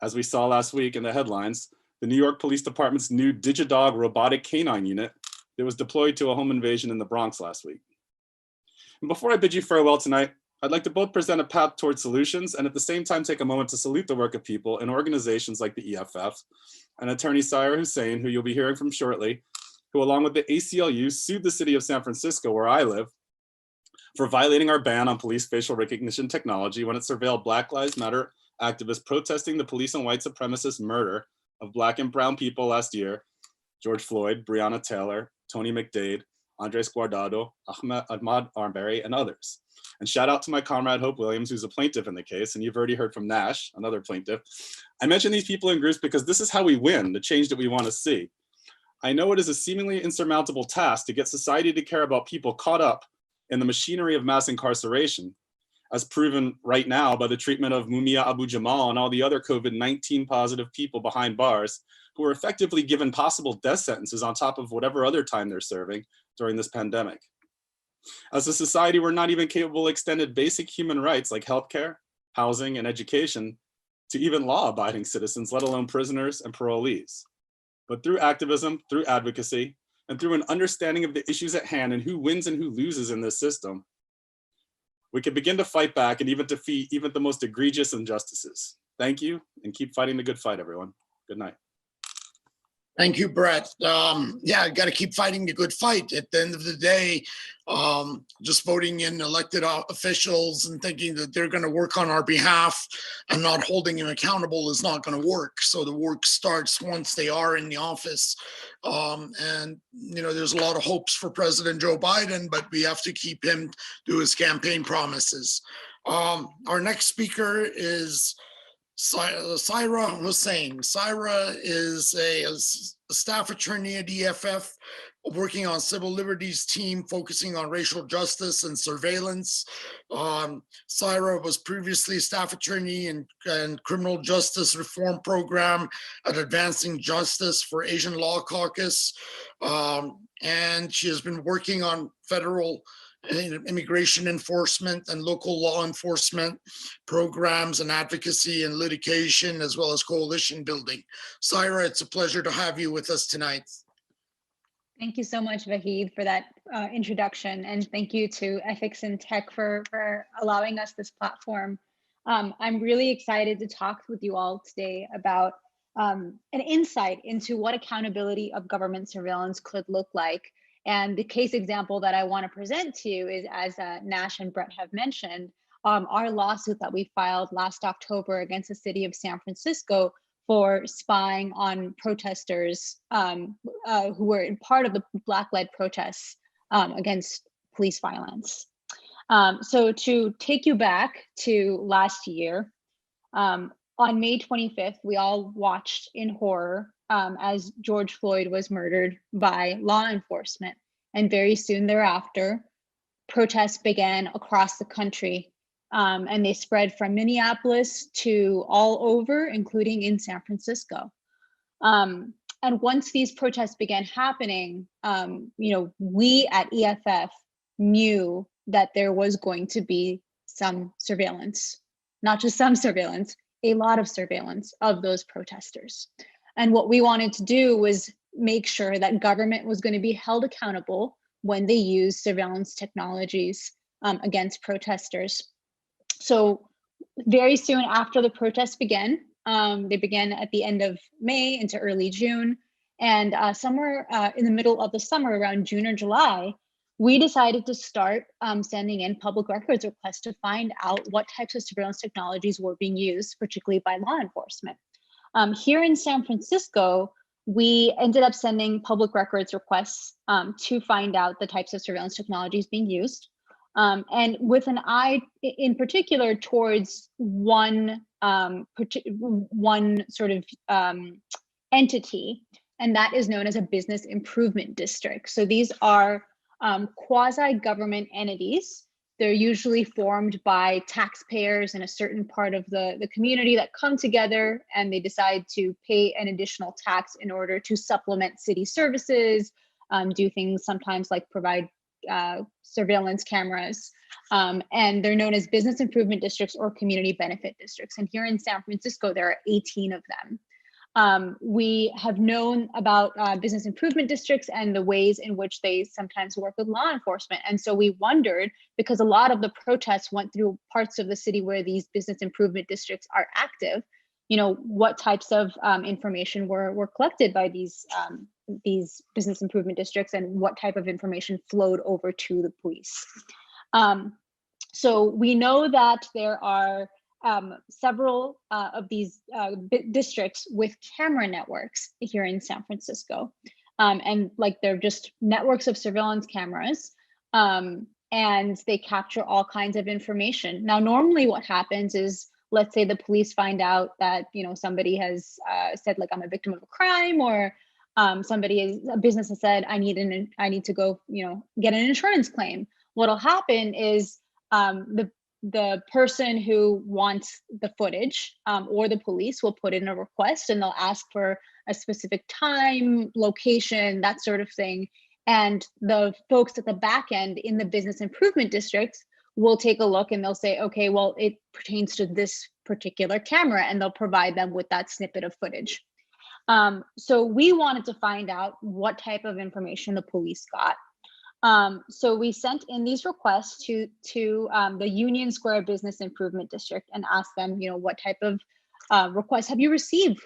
as we saw last week in the headlines, the New York Police Department's new DigiDog robotic canine unit that was deployed to a home invasion in the Bronx last week. And before I bid you farewell tonight, I'd like to both present a path towards solutions and at the same time take a moment to salute the work of people in organizations like the EFF and attorney SAIRA HUSSAIN, who you'll be hearing from shortly, who along with the ACLU sued the city of San Francisco, where I live, for violating our ban on police facial recognition technology when it surveilled Black Lives Matter activists protesting the police and white supremacist murder of Black and brown people last year, George Floyd, Breonna Taylor, Tony McDade, Andres Guardado, Ahmaud Arbery, and others. And shout out to my comrade Hope Williams, who's a plaintiff in the case, and you've already heard from NASH, another plaintiff. I mention these people in groups because this is how we win the change that we want to see. I know it is a seemingly insurmountable task to get society to care about people caught up in the machinery of mass incarceration, as proven right now by the treatment of Mumia Abu-Jamal and all the other COVID-19 positive people behind bars who are effectively given possible death sentences on top of whatever other time they're serving during this pandemic. As a society, we're not even capable of extended basic human rights like healthcare, housing, and education to even law-abiding citizens, let alone prisoners and parolees. But through activism, through advocacy, and through an understanding of the issues at hand and who wins and who loses in this system, we can begin to fight back and even defeat even the most egregious injustices. Thank you, and keep fighting the good fight, everyone. Good night. Thank you, Brett. Yeah, got to keep fighting the good fight. At the end of the day, just voting in elected officials and thinking that they're going to work on our behalf and not holding them accountable is not going to work. So the work starts once they are in the office. And, you know, there's a lot of hopes for President Joe Biden, but we have to keep him to his campaign promises. Our next speaker is SAIRA HUSSAIN. SAIRA is a staff attorney at EFF working on civil liberties team focusing on racial justice and surveillance. SAIRA was previously staff attorney in criminal justice reform program at Advancing Justice for Asian Law Caucus. And she has been working on federal immigration enforcement and local law enforcement programs and advocacy and litigation, as well as coalition building. SAIRA, it's a pleasure to have you with us tonight. Thank you so much, Vahid, for that introduction. And thank you to Ethics in Tech for allowing us this platform. I'm really excited to talk with you all today about an insight into what accountability of government surveillance could look like. And the case example that I want to present to you is, as Nash and Brett have mentioned, our lawsuit that we filed last October against the city of San Francisco for spying on protesters who were part of the Black-led protests against police violence. So to take you back to last year, on May 25th, we all watched in horror as George Floyd was murdered by law enforcement. And very soon thereafter, protests began across the country and they spread from Minneapolis to all over, including in San Francisco. And once these protests began happening, we at EFF knew that there was going to be some surveillance, not just some surveillance, a lot of surveillance of those protesters. And what we wanted to do was make sure that government was going to be held accountable when they use surveillance technologies against protesters. So very soon after the protests began, they began at the end of May into early June. And somewhere in the middle of the summer, around June or July, we decided to start sending in public records requests to find out what types of surveillance technologies were being used, particularly by law enforcement. Here in San Francisco, we ended up sending public records requests to find out the types of surveillance technologies being used. And with an eye in particular towards one sort of entity, and that is known as a business improvement district. So these are quasi-government entities. They're usually formed by taxpayers in a certain part of the community that come together, and they decide to pay an additional tax in order to supplement city services, do things sometimes like provide surveillance cameras, and they're known as business improvement districts or community benefit districts. And here in San Francisco, there are 18 of them. We have known about business improvement districts and the ways in which they sometimes work with law enforcement. And so we wondered, because a lot of the protests went through parts of the city where these business improvement districts are active, what types of information were collected by these business improvement districts, and what type of information flowed over to the police. So we know that there are several of these districts with camera networks here in San Francisco. And they're just networks of surveillance cameras, and they capture all kinds of information. Now, normally what happens is, let's say the police find out that, somebody has said, like, I'm a victim of a crime, or a business has said, I need to go, get an insurance claim. What'll happen is the person who wants the footage or the police will put in a request, and they'll ask for a specific time, location, that sort of thing. And the folks at the back end in the business improvement districts will take a look, and they'll say, okay, well, it pertains to this particular camera, and they'll provide them with that snippet of footage. So we wanted to find out what type of information the police got. So we sent in these requests to the Union Square Business Improvement District and asked them, what type of requests have you received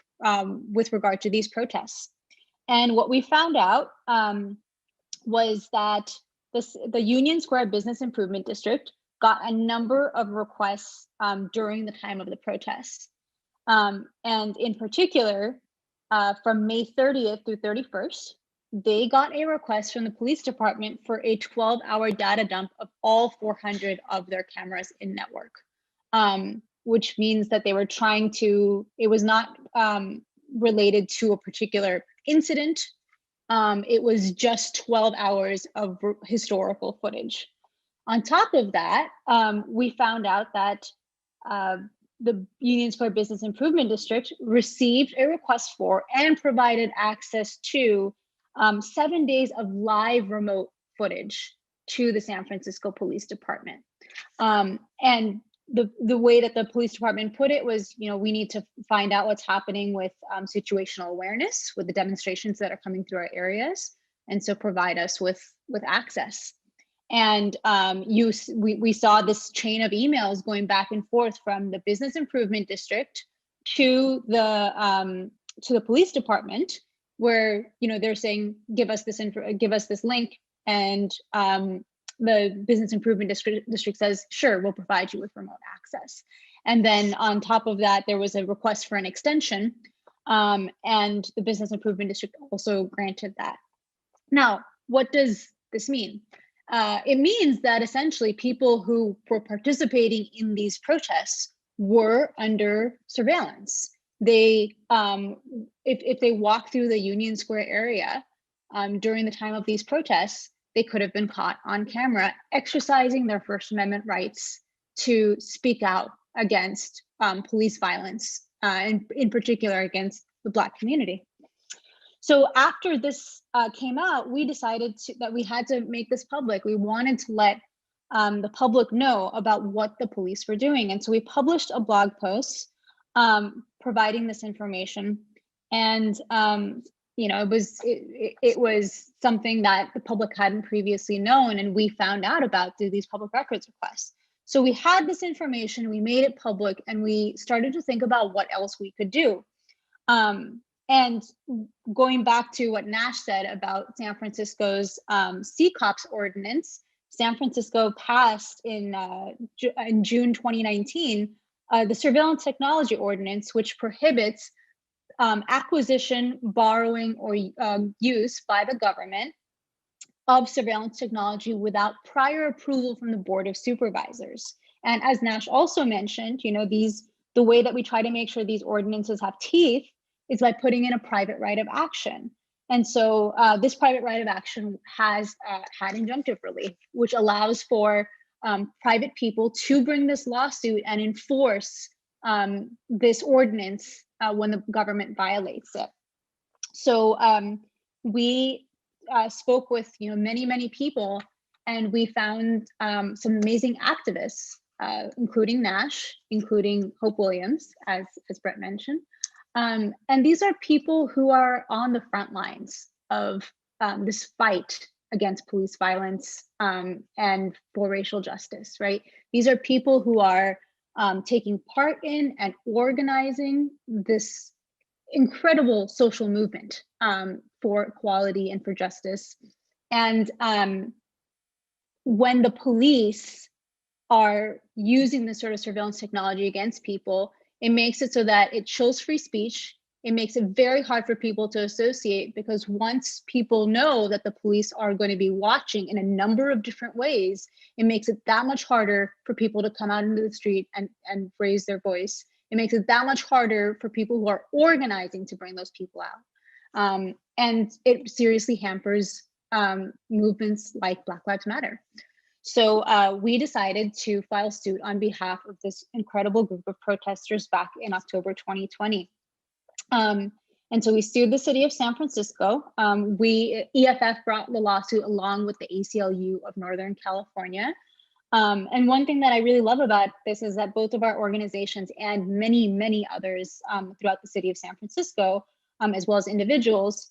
with regard to these protests? And what we found out was that the Union Square Business Improvement District got a number of requests during the time of the protests. And in particular, from May 30th through 31st, they got a request from the police department for a 12-hour data dump of all 400 of their cameras in network, which means that they were trying to, it was not related to a particular incident. It was just 12 hours of historical footage. On top of that, we found out that the Union Square Business Improvement District received a request for and provided access to 7 days of live remote footage to the San Francisco Police Department. And the way that the police department put it was, we need to find out what's happening with situational awareness with the demonstrations that are coming through our areas, and so provide us with access. And we saw this chain of emails going back and forth from the Business Improvement District to the police department, where they're saying, give us this link, and the Business Improvement District says, sure, we'll provide you with remote access. And then on top of that, there was a request for an extension, and the Business Improvement District also granted that. Now, what does this mean? It means that essentially people who were participating in these protests were under surveillance. They, if they walk through the Union Square area during the time of these protests, they could have been caught on camera exercising their First Amendment rights to speak out against police violence, and in particular against the Black community. So after this came out, we decided that we had to make this public. We wanted to let the public know about what the police were doing. And so we published a blog post providing this information. And you know, it was something that the public hadn't previously known, and we found out about through these public records requests. So we had this information, we made it public, and we started to think about what else we could do. And going back to what Nash said about San Francisco's CCOPS ordinance, San Francisco passed in June 2019 the surveillance technology ordinance, which prohibits acquisition, borrowing, or use by the government of surveillance technology without prior approval from the Board of Supervisors. And as Nash also mentioned, you know, the way that we try to make sure these ordinances have teeth is by putting in a private right of action. And so this private right of action has had injunctive relief, which allows for private people to bring this lawsuit and enforce this ordinance when the government violates it. So we spoke with, you know, many people, and we found some amazing activists, including Nash, including Hope Williams, as Brett mentioned. And these are people who are on the front lines of this fight against police violence and for racial justice, right? These are people who are taking part in and organizing this incredible social movement for equality and for justice. And when the police are using this sort of surveillance technology against people, it makes it so that it chills free speech. It makes it very hard for people to associate, because once people know that the police are going to be watching in a number of different ways, it makes it that much harder for people to come out into the street and raise their voice. It makes it that much harder for people who are organizing to bring those people out. And it seriously hampers movements like Black Lives Matter. So we decided to file suit on behalf of this incredible group of protesters back in October 2020. And so we sued the city of San Francisco. EFF brought the lawsuit along with the ACLU of Northern California. And one thing that I really love about this is that both of our organizations and many others throughout the city of San Francisco, as well as individuals,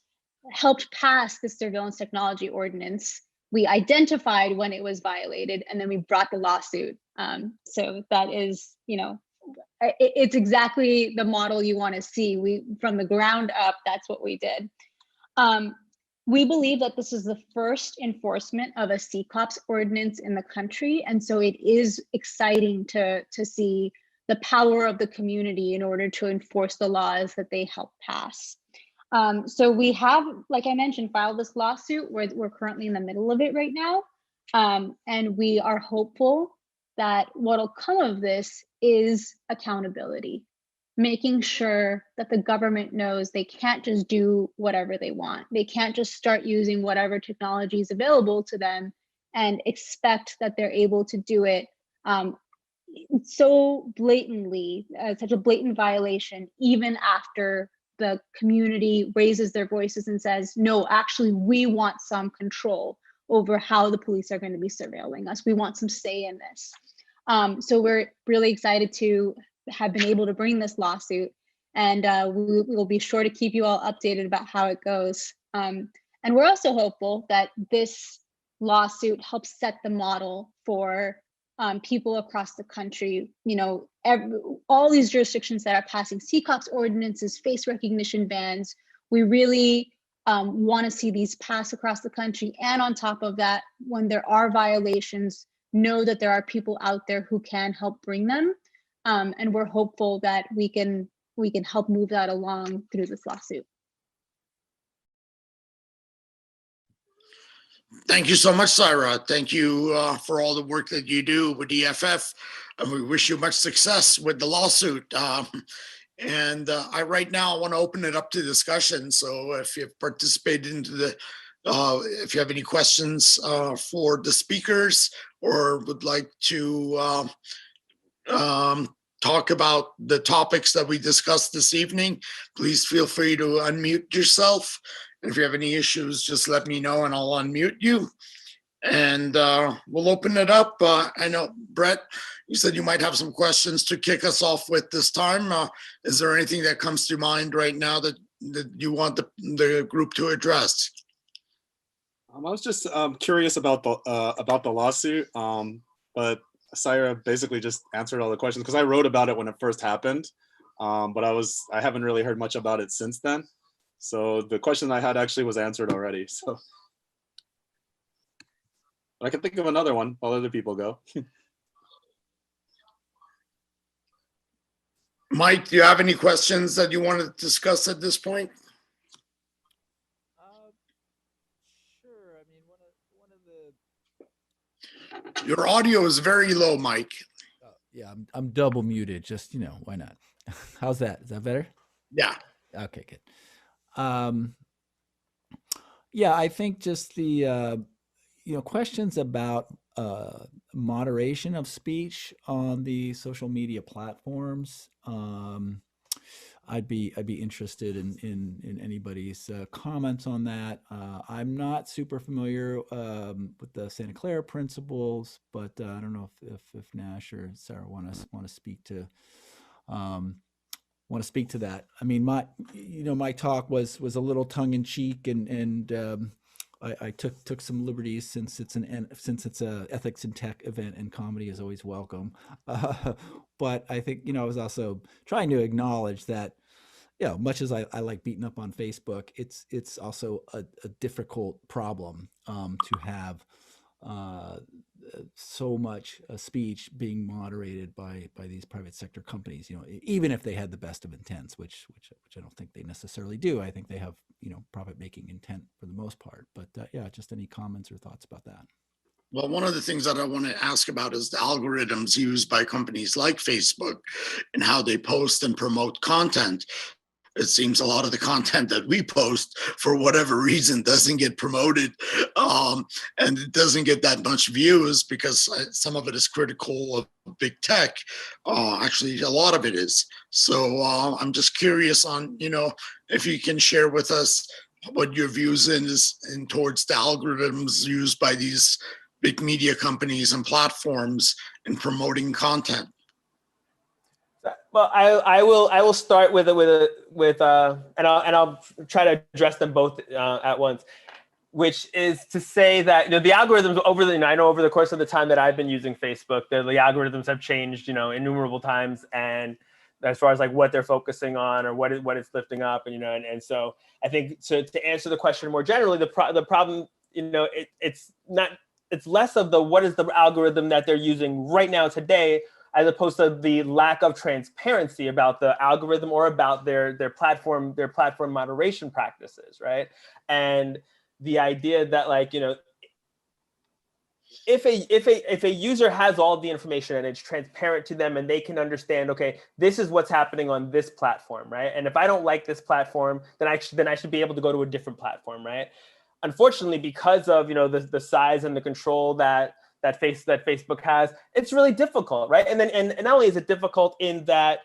helped pass the surveillance technology ordinance. We identified when it was violated, and then we brought the lawsuit. So that is, you know, it's exactly the model you want to see. From the ground up, that's what we did. We believe that this is the first enforcement of a CCOPS ordinance in the country. And so it is exciting to see the power of the community in order to enforce the laws that they help pass. So we have, like I mentioned, filed this lawsuit. We're currently in the middle of it right now. And we are hopeful that what'll come of this is accountability, making sure that the government knows they can't just do whatever they want. They can't just start using whatever technology is available to them and expect that they're able to do it so blatantly, such a blatant violation, even after the community raises their voices and says, no, actually, we want some control over how the police are going to be surveilling us. We want some say in this. So we're really excited to have been able to bring this lawsuit, and we will be sure to keep you all updated about how it goes. And we're also hopeful that this lawsuit helps set the model for people across the country. You know, all these jurisdictions that are passing CCOPS ordinances, face recognition bans, we really want to see these pass across the country. And on top of that, when there are violations, know that there are people out there who can help bring them. And we're hopeful that we can help move that along through this lawsuit. Thank you so much, SAIRA. Thank you for all the work that you do with EFF, and we wish you much success with the lawsuit. And I right now want to open it up to discussion. So if you've participated into the, if you have any questions for the speakers or would like to talk about the topics that we discussed this evening, please feel free to unmute yourself. And if you have any issues, just let me know and I'll unmute you. And we'll open it up. I know, Brett, you said you might have some questions to kick us off with this time. Is there anything that comes to mind right now that you want the group to address? I was just curious about the lawsuit, but SAIRA basically just answered all the questions because I wrote about it when it first happened, but I haven't really heard much about it since then. So the question I had actually was answered already. So I can think of another one while other people go. Mike, do you have any questions that you want to discuss at this point? Sure. I mean, one of the Your audio is very low, Mike. Yeah, I'm double muted. Just, why not? How's that? Is that better? Yeah. Okay, good. Yeah, I think just the questions about moderation of speech on the social media platforms. I'd be interested in anybody's comments on that. I'm not super familiar with the Santa Clara principles, but I don't know if Nash or Sarah want to speak to that. I mean, my talk was a little tongue in cheek, and I took some liberties since it's a ethics and tech event, and comedy is always welcome. But I think I was also trying to acknowledge that much as I like beating up on Facebook, it's also a difficult problem to have so much speech being moderated by these private sector companies. Even if they had the best of intents, which I don't think they necessarily do. I think they have profit making intent for the most part. But yeah, just any comments or thoughts about that? Well, one of the things that I want to ask about is the algorithms used by companies like Facebook and how they post and promote content. It seems a lot of the content that we post, for whatever reason, doesn't get promoted, and it doesn't get that much views because some of it is critical of big tech. Actually, a lot of it is. So I'm just curious on, if you can share with us what your views in towards the algorithms used by these big media companies and platforms in promoting content. Well, I will start with and I'll try to address them both at once, which is to say that the algorithms I know over the course of the time that I've been using Facebook, the algorithms have changed innumerable times, and as far as like what they're focusing on or what it's lifting up, and so I think to answer the question more generally, the problem it's less of what is the algorithm that they're using right now today, as opposed to the lack of transparency about the algorithm or about their platform moderation practices, right? And the idea that if a user has all the information and it's transparent to them and they can understand, okay, this is what's happening on this platform, right? And if I don't like this platform, then I should be able to go to a different platform, right? Unfortunately, because of the size and the control that Facebook has, it's really difficult, right? And not only is it difficult in that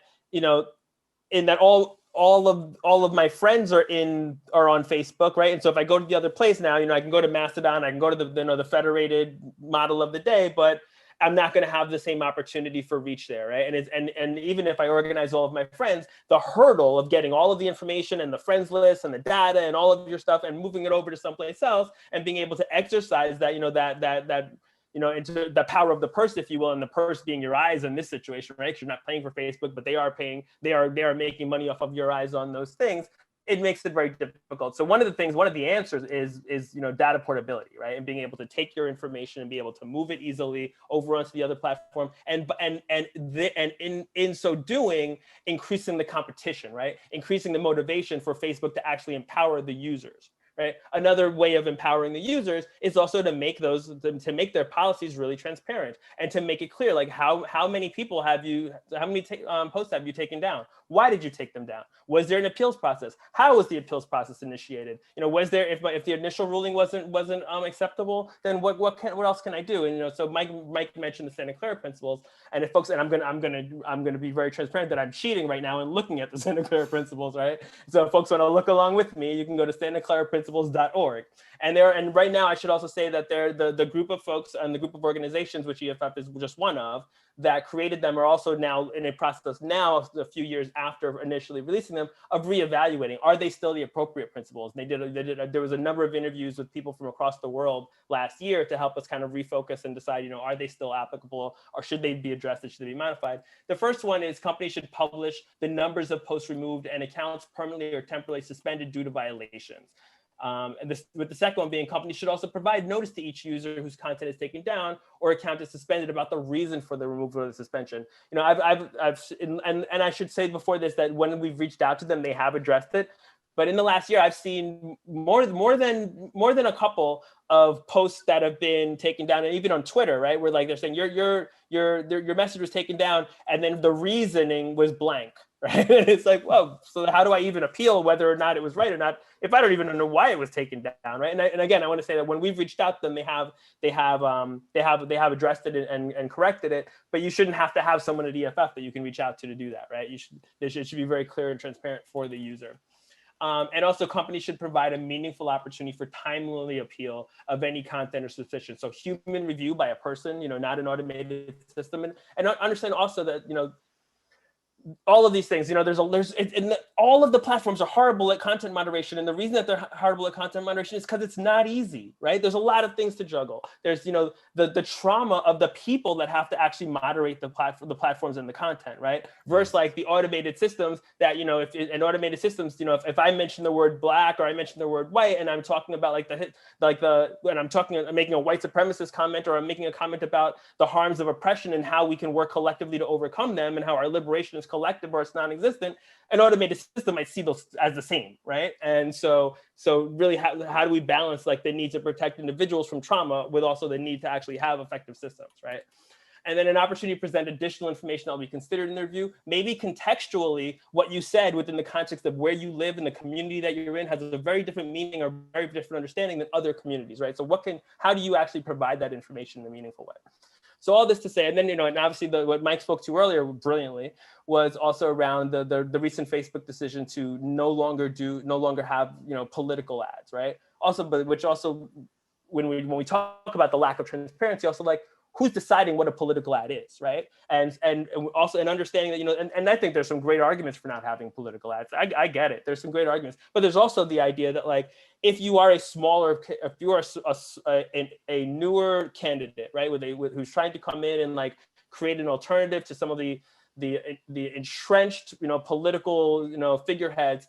all of my friends are on Facebook, right? And so if I go to the other place now, I can go to Mastodon, I can go to the federated model of the day, but I'm not going to have the same opportunity for reach there, right? And even if I organize all of my friends, the hurdle of getting all of the information and the friends list and the data and all of your stuff and moving it over to someplace else and being able to exercise that, into the power of the purse, if you will, and the purse being your eyes in this situation, right? Because you're not paying for Facebook, but they are making money off of your eyes on those things. It makes it very difficult. So one of the answers is data portability, right? And being able to take your information and be able to move it easily over onto the other platform, and in so doing, increasing the competition, right? Increasing the motivation for Facebook to actually empower the users, right? Another way of empowering the users is also to make their policies really transparent and to make it clear, like how many people posts have you taken down? Why did you take them down? Was there an appeals process? How was the appeals process initiated? Was there, if the initial ruling wasn't acceptable, then what else can I do? And so Mike mentioned the Santa Clara principles, and if folks, and I'm gonna be very transparent that I'm cheating right now and looking at the Santa Clara principles, right? So if folks want to look along with me, you can go to santaclaraprinciples.org. And right now, I should also say that they're the group of folks and the group of organizations, which EFF is just one of, that created them, are also now in a process now, a few years after initially releasing them, of reevaluating, are they still the appropriate principles? And there was a number of interviews with people from across the world last year to help us kind of refocus and decide, are they still applicable, or should they be addressed, and should they be modified? The first one is companies should publish the numbers of posts removed and accounts permanently or temporarily suspended due to violations. With the second one being, companies should also provide notice to each user whose content is taken down or account is suspended about the reason for the removal or the suspension. And I should say before this that when we've reached out to them, they have addressed it. But in the last year, I've seen more than a couple of posts that have been taken down, and even on Twitter, right, where like they're saying your message was taken down, and then the reasoning was blank, right? And it's like, well, so how do I even appeal whether or not it was right or not if I don't even know why it was taken down, right? And again, I want to say that when we've reached out to them, they have addressed it and corrected it. But you shouldn't have to have someone at EFF that you can reach out to do that, right? It should be very clear and transparent for the user. And also, companies should provide a meaningful opportunity for timely appeal of any content or suspicion. So human review by a person, not an automated system, and understand also that, all of these things, all of the platforms are horrible at content moderation. And the reason that they're horrible at content moderation is because it's not easy, right? There's a lot of things to juggle. There's, the trauma of the people that have to actually moderate the platforms and the content, right? Versus like the automated systems that, if I mention the word black or I mention the word white, and I'm talking about I'm making a white supremacist comment, or I'm making a comment about the harms of oppression and how we can work collectively to overcome them, and how our liberation is collective or it's non-existent, an automated system might see those as the same, right? And so really, how do we balance like the need to protect individuals from trauma with also the need to actually have effective systems, right? And then an opportunity to present additional information that will be considered in the review. Maybe contextually, what you said within the context of where you live and the community that you're in has a very different meaning or very different understanding than other communities, right? So how do you actually provide that information in a meaningful way? So all this to say, and then, and obviously what Mike spoke to earlier brilliantly was also around the recent Facebook decision to no longer have, political ads, right? Also, but which also, when we talk about the lack of transparency, also like, who's deciding what a political ad is, right? And also understanding that, and I think there's some great arguments for not having political ads. I get it. There's some great arguments, but there's also the idea that like, if you are a newer candidate, right, who's trying to come in and like create an alternative to some of the entrenched, political, figureheads,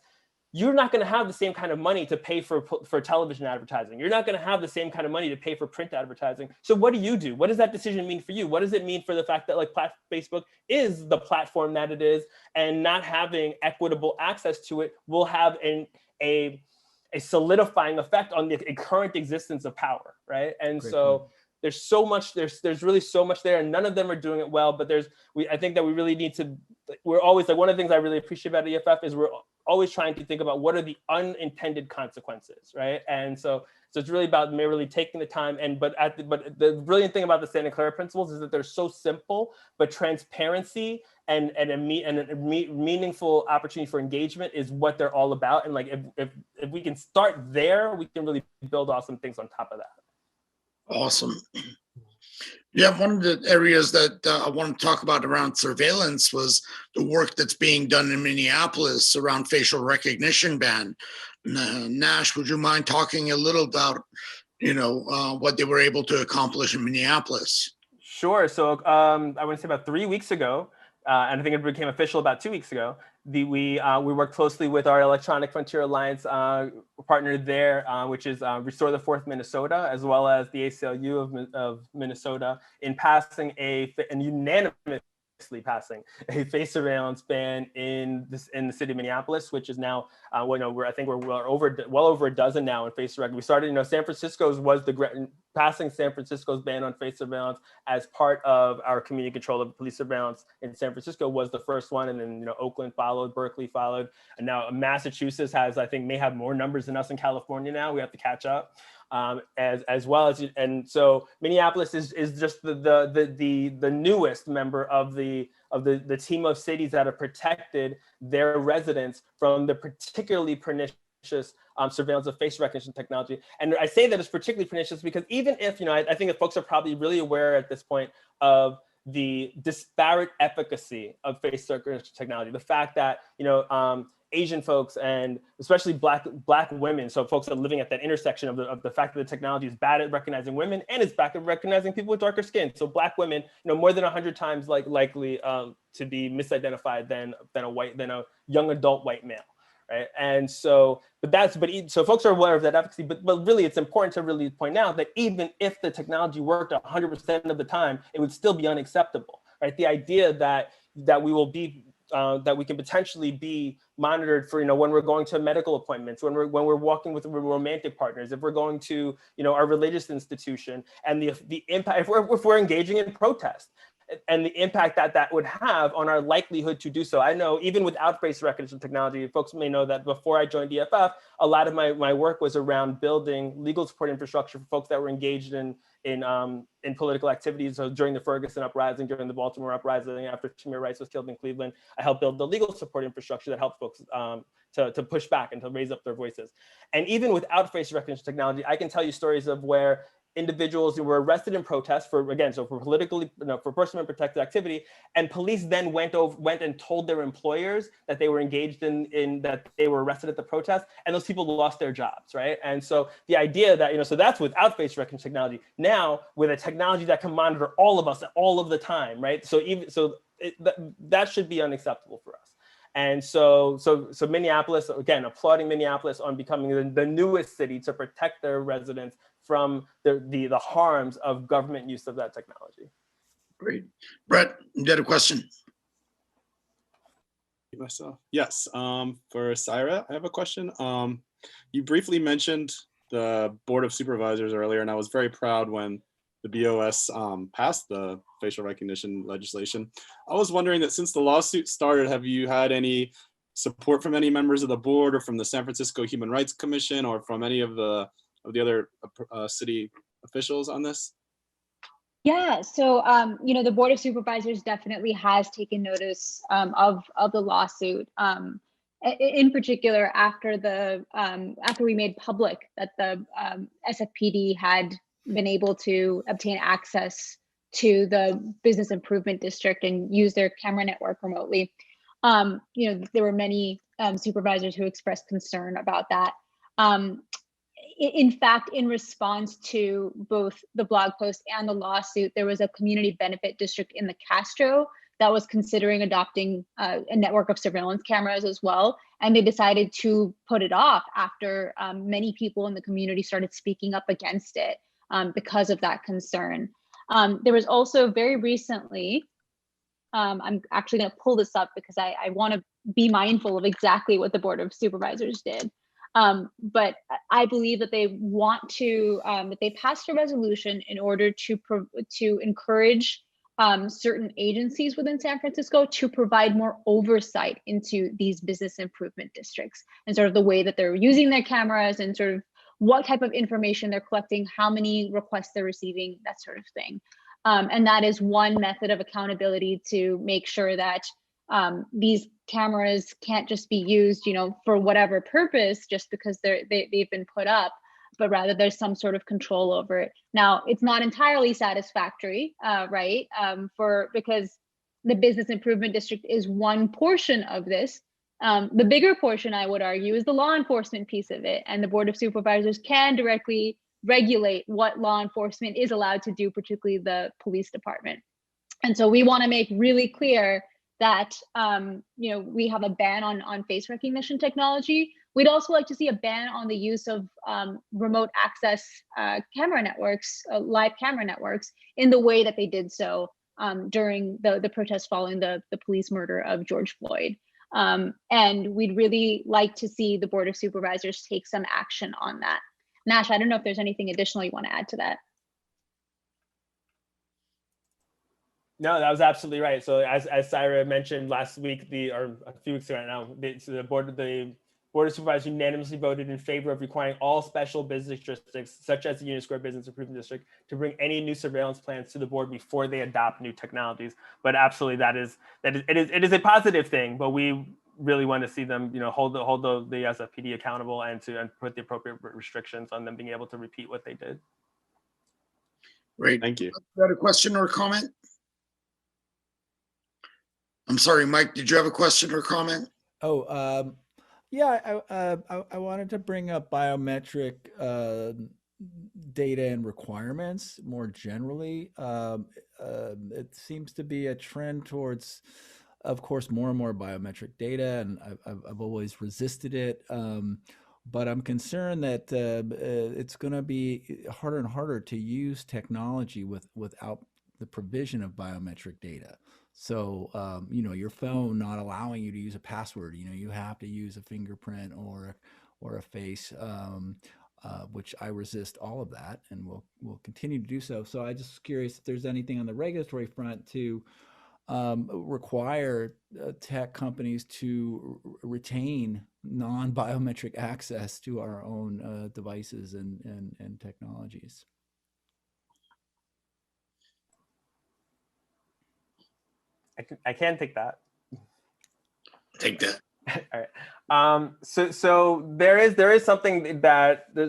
you're not going to have the same kind of money to pay for television advertising. You're not going to have the same kind of money to pay for print advertising. So what do? What does that decision mean for you? What does it mean for the fact that like Facebook is the platform that it is, and not having equitable access to it will have a solidifying effect on the current existence of power, right? And Great so point. There's so much, there's really so much there, and none of them are doing it well. But I think that we really need to, we're always like, one of the things I really appreciate about EFF is we're always trying to think about what are the unintended consequences, right? And so it's really about merely taking the time. But the brilliant thing about the Santa Clara principles is that they're so simple, but transparency and a meaningful opportunity for engagement is what they're all about. And like, if we can start there, we can really build awesome things on top of that. Awesome. Yeah, one of the areas that I want to talk about around surveillance was the work that's being done in Minneapolis around facial recognition ban. Nash, would you mind talking a little about, what they were able to accomplish in Minneapolis? Sure. So I want to say about 3 weeks ago, and I think it became official about 2 weeks ago, we worked closely with our Electronic Frontier Alliance partner there, which is Restore the Fourth Minnesota, as well as the ACLU of Minnesota, in passing a unanimous passing a face surveillance ban in the city of Minneapolis, which is now, I think we're well over a dozen now in face surveillance. We started, San Francisco's was passing San Francisco's ban on face surveillance as part of our community control of police surveillance in San Francisco was the first one, and then Oakland followed, Berkeley followed, and now Massachusetts has, I think, may have more numbers than us in California now. We have to catch up. As well as, and so Minneapolis is just the newest member of the team of cities that have protected their residents from the particularly pernicious surveillance of face recognition technology. And I say that it's particularly pernicious because even if, I think that folks are probably really aware at this point of the disparate efficacy of face recognition technology, the fact that, Asian folks and especially black women, so folks that are living at that intersection of the fact that the technology is bad at recognizing women and it's bad at recognizing people with darker skin. So black women, more than 100 times likely to be misidentified than a young adult white male, right? And so, so folks are aware of that efficacy, but really it's important to really point out that even if the technology worked 100% of the time, it would still be unacceptable, right? The idea that we will be that we can potentially be monitored for, when we're going to medical appointments, when we're walking with romantic partners, if we're going to, our religious institution, and the impact, if we're engaging in protest, and the impact that would have on our likelihood to do so. I know even without face recognition technology, folks may know that before I joined EFF, a lot of my work was around building legal support infrastructure for folks that were engaged in political activities. So during the Ferguson uprising, during the Baltimore uprising, after Tamir Rice was killed in Cleveland, I helped build the legal support infrastructure that helped folks to push back and to raise up their voices. And even without face recognition technology, I can tell you stories of where individuals who were arrested in protest for personally protected activity, and police then went and told their employers that they were engaged in that they were arrested at the protest, and those people lost their jobs, right? And so the idea that, so that's without face recognition technology. Now with a technology that can monitor all of us all of the time, right? That should be unacceptable for us. And so Minneapolis, again, applauding Minneapolis on becoming the newest city to protect their residents from the harms of government use of that technology. Great. Brett, you had a question? Myself. Yes, for SAIRA, I have a question. You briefly mentioned the Board of Supervisors earlier, and I was very proud when the BOS passed the facial recognition legislation. I was wondering that since the lawsuit started, have you had any support from any members of the board or from the San Francisco Human Rights Commission or from any of the other city officials on this? Yeah, so the Board of Supervisors definitely has taken notice of the lawsuit. In particular, after we made public that the SFPD had been able to obtain access to the business improvement district and use their camera network remotely, there were many supervisors who expressed concern about that. In fact, in response to both the blog post and the lawsuit, there was a community benefit district in the Castro that was considering adopting a network of surveillance cameras as well. And they decided to put it off after many people in the community started speaking up against it because of that concern. There was also very recently, I'm actually going to pull this up because I want to be mindful of exactly what the Board of Supervisors did. But I believe that they want to, that they passed a resolution in order to encourage certain agencies within San Francisco to provide more oversight into these business improvement districts and sort of the way that they're using their cameras and sort of what type of information they're collecting, how many requests they're receiving, that sort of thing. And that is one method of accountability to make sure that these cameras can't just be used, for whatever purpose just because they've been put up, but rather there's some sort of control over it. Now, it's not entirely satisfactory, right? Because the business improvement district is one portion of this. The bigger portion, I would argue, is the law enforcement piece of it, and the Board of Supervisors can directly regulate what law enforcement is allowed to do, particularly the police department. And so we want to make really clear that we have a ban on face recognition technology. We'd also like to see a ban on the use of remote access camera networks, live camera networks, in the way that they did so during the protests following the police murder of George Floyd. And we'd really like to see the Board of Supervisors take some action on that. Nash, I don't know if there's anything additional you want to add to that. No, that was absolutely right. So as SAIRA mentioned last week, or a few weeks ago now, the Board of Supervisors unanimously voted in favor of requiring all special business districts, such as the Union Square Business Improvement District, to bring any new surveillance plans to the board before they adopt new technologies. But absolutely, it is a positive thing. But we really want to see them, hold the SFPD accountable and put the appropriate restrictions on them being able to repeat what they did. Great. Thank you. Got a question or comment? I'm sorry, Mike, did you have a question or comment? Oh, yeah, I wanted to bring up biometric data and requirements more generally. It seems to be a trend towards, of course, more and more biometric data, and I've always resisted it. But I'm concerned that it's going to be harder and harder to use technology without the provision of biometric data. So, your phone not allowing you to use a password, you have to use a fingerprint or a face, which I resist all of that, and will continue to do so. So I'm just curious if there's anything on the regulatory front to require tech companies to retain non-biometric access to our own devices and technologies. I can take that. Take that. All right. So there is something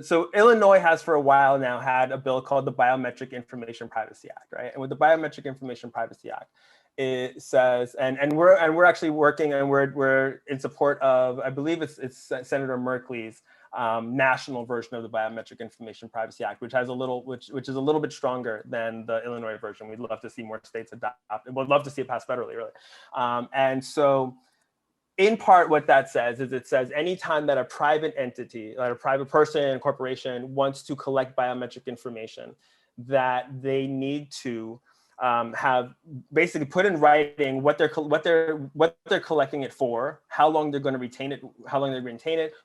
so Illinois has for a while now had a bill called the Biometric Information Privacy Act, right? And with the Biometric Information Privacy Act, it says, and we're actually working, and we're in support of, I believe it's Senator Merkley's national version of the Biometric Information Privacy Act, which is a little bit stronger than the Illinois version. We'd love to see more states adopt it. We'd love to see it pass federally, really. And so, in part, what that says is it says anytime that a private entity, like a private person, corporation, wants to collect biometric information, that they need to have basically put in writing what they're collecting it for, how long they're going to retain it,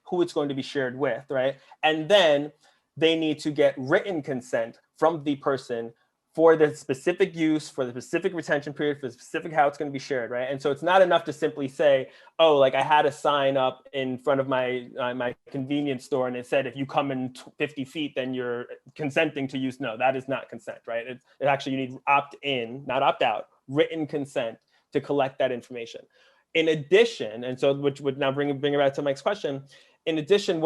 who it's going to be shared with, right? And then they need to get written consent from the person for the specific use, for the specific retention period, for the specific how it's going to be shared, right? And so it's not enough to simply say, oh, like I had a sign up in front of my convenience store and it said, if you come in 50 feet, then you're consenting to use. No, that is not consent, right? It actually, you need opt-in, not opt-out, written consent to collect that information. In addition, and so which would now bring it back to Mike's question, in addition,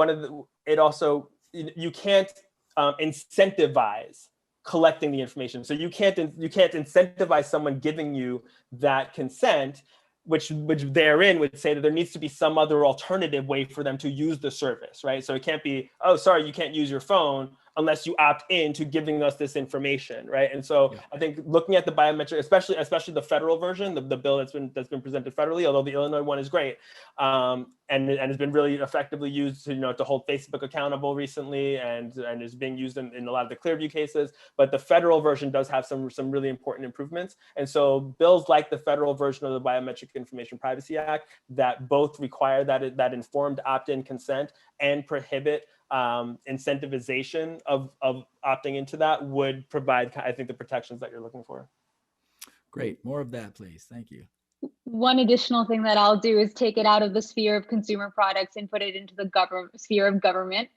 you can't incentivize collecting the information. So you can't incentivize someone giving you that consent, which therein would say that there needs to be some other alternative way for them to use the service, right? So it can't be, oh, sorry, you can't use your phone unless you opt in to giving us this information, right? And so I think looking at the biometric, especially the federal version, the bill that's been presented federally, although the Illinois one is great, and has been really effectively used to hold Facebook accountable recently, and is being used in a lot of the Clearview cases. But the federal version does have some really important improvements. And so bills like the federal version of the Biometric Information Privacy Act that both require that informed opt-in consent and prohibit incentivization of opting into that would provide, I think, the protections that you're looking for. Great. More of that, please. Thank you. One additional thing that I'll do is take it out of the sphere of consumer products and put it into the sphere of government,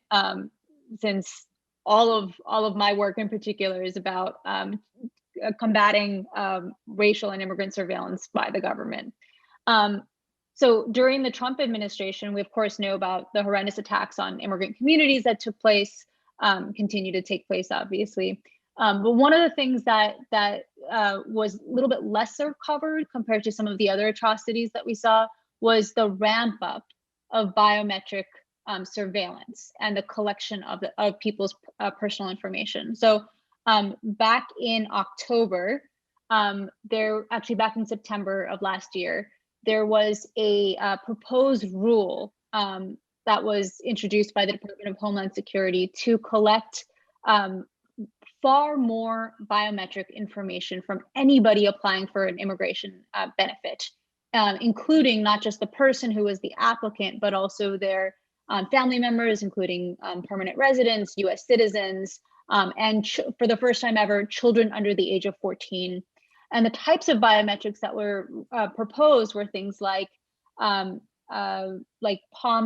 since all of my work in particular is about combating racial and immigrant surveillance by the government. So during the Trump administration, we of course know about the horrendous attacks on immigrant communities that took place, continue to take place, obviously. But one of the things that was a little bit lesser covered compared to some of the other atrocities that we saw was the ramp up of biometric surveillance and the collection of people's personal information. So back in October, back in September of last year, there was a proposed rule that was introduced by the Department of Homeland Security to collect far more biometric information from anybody applying for an immigration benefit, including not just the person who is the applicant, but also their family members, including permanent residents, US citizens, and for the first time ever, children under the age of 14. And the types of biometrics that were proposed were things like palm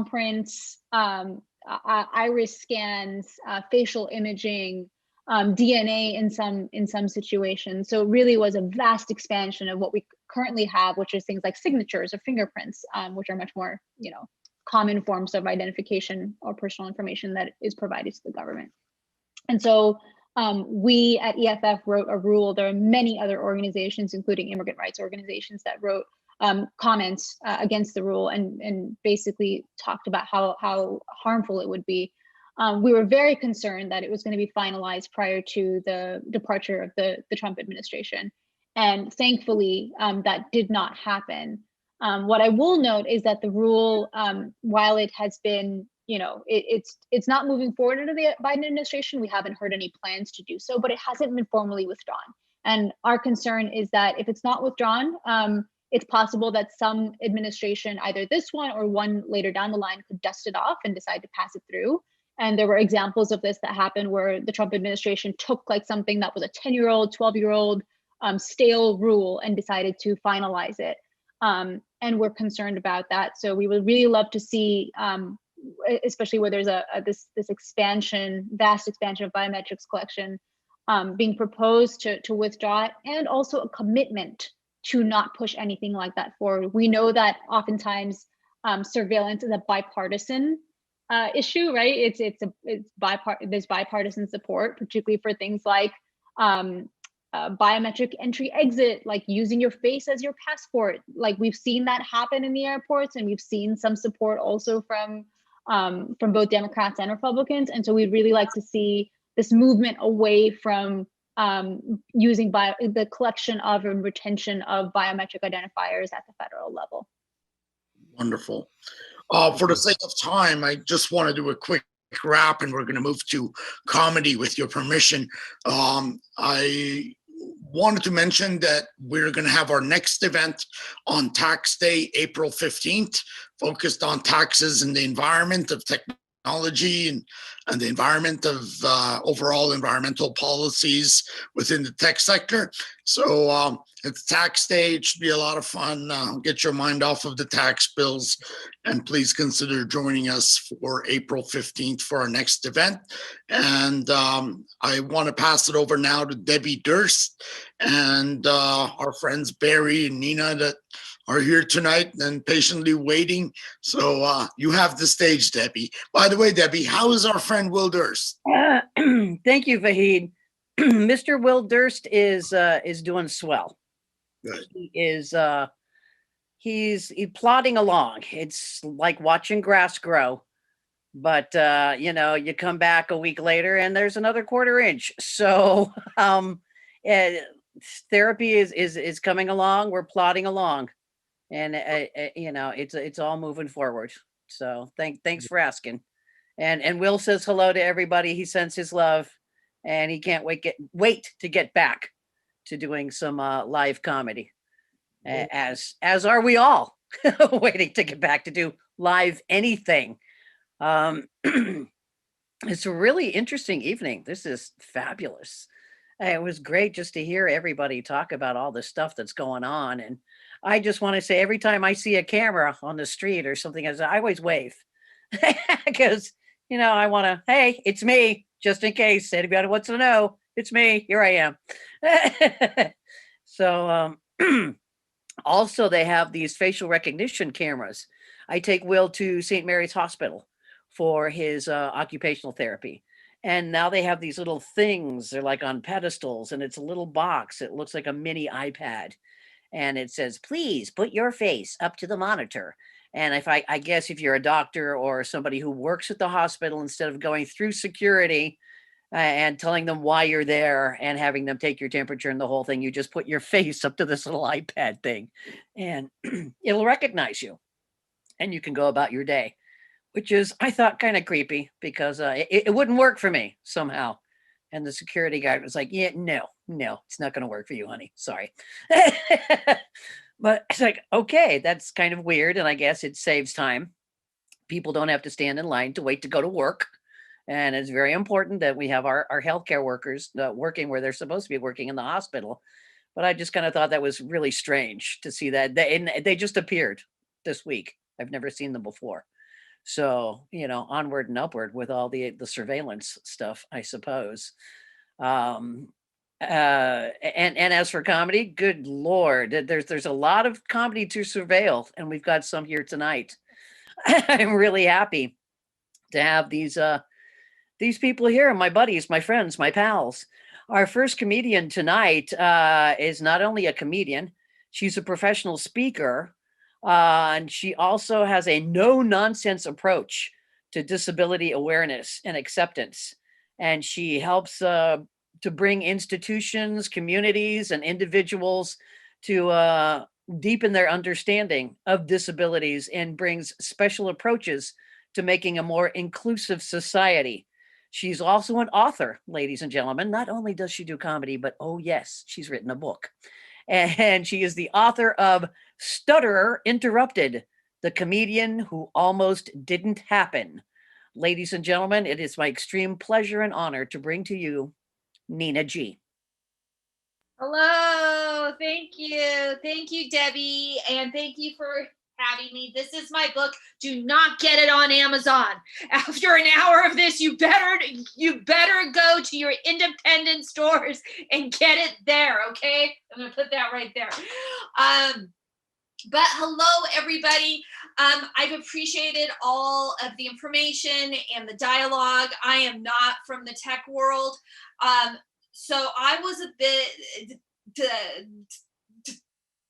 prints, iris scans, facial imaging, DNA in some situations. So it really was a vast expansion of what we currently have, which is things like signatures or fingerprints, which are much more, common forms of identification or personal information that is provided to the government. And so we at EFF wrote a rule. There are many other organizations, including immigrant rights organizations, that wrote comments against the rule and basically talked about how harmful it would be. We were very concerned that it was going to be finalized prior to the departure of the Trump administration. And thankfully, that did not happen. What I will note is that the rule, while it has been, it's not moving forward under the Biden administration. We haven't heard any plans to do so, but it hasn't been formally withdrawn. And our concern is that if it's not withdrawn, it's possible that some administration, either this one or one later down the line, could dust it off and decide to pass it through. And there were examples of this that happened where the Trump administration took like something that was a 10-year-old, 12-year-old stale rule and decided to finalize it. And we're concerned about that. So we would really love to see, especially where there's this expansion, vast expansion of biometrics collection being proposed to withdraw it, and also a commitment to not push anything like that forward. We know that oftentimes surveillance is a bipartisan issue, right? There's bipartisan support, particularly for things like biometric entry exit, like using your face as your passport. Like we've seen that happen in the airports, and we've seen some support also from both Democrats and Republicans. And so we'd really like to see this movement away from using the collection of and retention of biometric identifiers at the federal level. Wonderful. For the sake of time, I just want to do a quick wrap, and we're going to move to comedy with your permission. I wanted to mention that we're going to have our next event on Tax Day, April 15th, focused on taxes and the environment of technology and the environment of overall environmental policies within the tech sector. So it's Tax Day. It should be a lot of fun. Get your mind off of the tax bills, and please consider joining us for April 15th for our next event. And I want to pass it over now to Debbie Durst and our friends Barry and Nina that are here tonight and patiently waiting. So you have the stage, Debbie. By the way, Debbie, how is our friend Will Durst? Thank you, Vahid. Mr. Will Durst is doing swell. Good. He is he's plodding along. It's like watching grass grow, but you come back a week later and there's another quarter inch. So therapy is coming along. We're plodding along, and it's all moving forward. So thanks for asking. And Will says hello to everybody. He sends his love, and he can't wait to get back to doing some live comedy, as are we all waiting to get back to do live anything. It's a really interesting evening. This is fabulous. It was great just to hear everybody talk about all the stuff that's going on. And I just want to say, every time I see a camera on the street or something, I always wave because, I want to, hey, it's me, just in case anybody wants to know, it's me, here I am. So also they have these facial recognition cameras. I take Will to St. Mary's Hospital for his occupational therapy. And now they have these little things, they're like on pedestals, and it's a little box. It looks like a mini iPad. And it says, please put your face up to the monitor. And I guess if you're a doctor or somebody who works at the hospital, instead of going through security and telling them why you're there and having them take your temperature and the whole thing, you just put your face up to this little iPad thing and it'll recognize you and you can go about your day, which is, I thought, kind of creepy because it wouldn't work for me somehow And the security guard was like, yeah, no, it's not going to work for you, honey. Sorry. But it's like, okay, that's kind of weird. And I guess it saves time. People don't have to stand in line to wait to go to work. And it's very important that we have our healthcare workers working where they're supposed to be working in the hospital. But I just kind of thought that was really strange to see that. They just appeared this week. I've never seen them before. So, onward and upward with all the surveillance stuff, I suppose. And as for comedy, good Lord, there's a lot of comedy to surveil, and we've got some here tonight. I'm really happy to have these people here, my buddies, my friends, my pals. Our first comedian tonight is not only a comedian, she's a professional speaker, and she also has a no-nonsense approach to disability awareness and acceptance. And she helps to bring institutions, communities, and individuals to deepen their understanding of disabilities and brings special approaches to making a more inclusive society. She's also an author, ladies and gentlemen. Not only does she do comedy, but oh yes, she's written a book. And she is the author of Stutterer Interrupted, the comedian who almost didn't happen. Ladies and gentlemen, it is my extreme pleasure and honor to bring to you Nina G. Hello, thank you, Debbie, and thank you for having me. This is my book. Do not get it on Amazon. After an hour of this, you better go to your independent stores and get it there, okay? I'm gonna put that right there. But hello, everybody. I've appreciated all of the information and the dialogue. I am not from the tech world. So I was a bit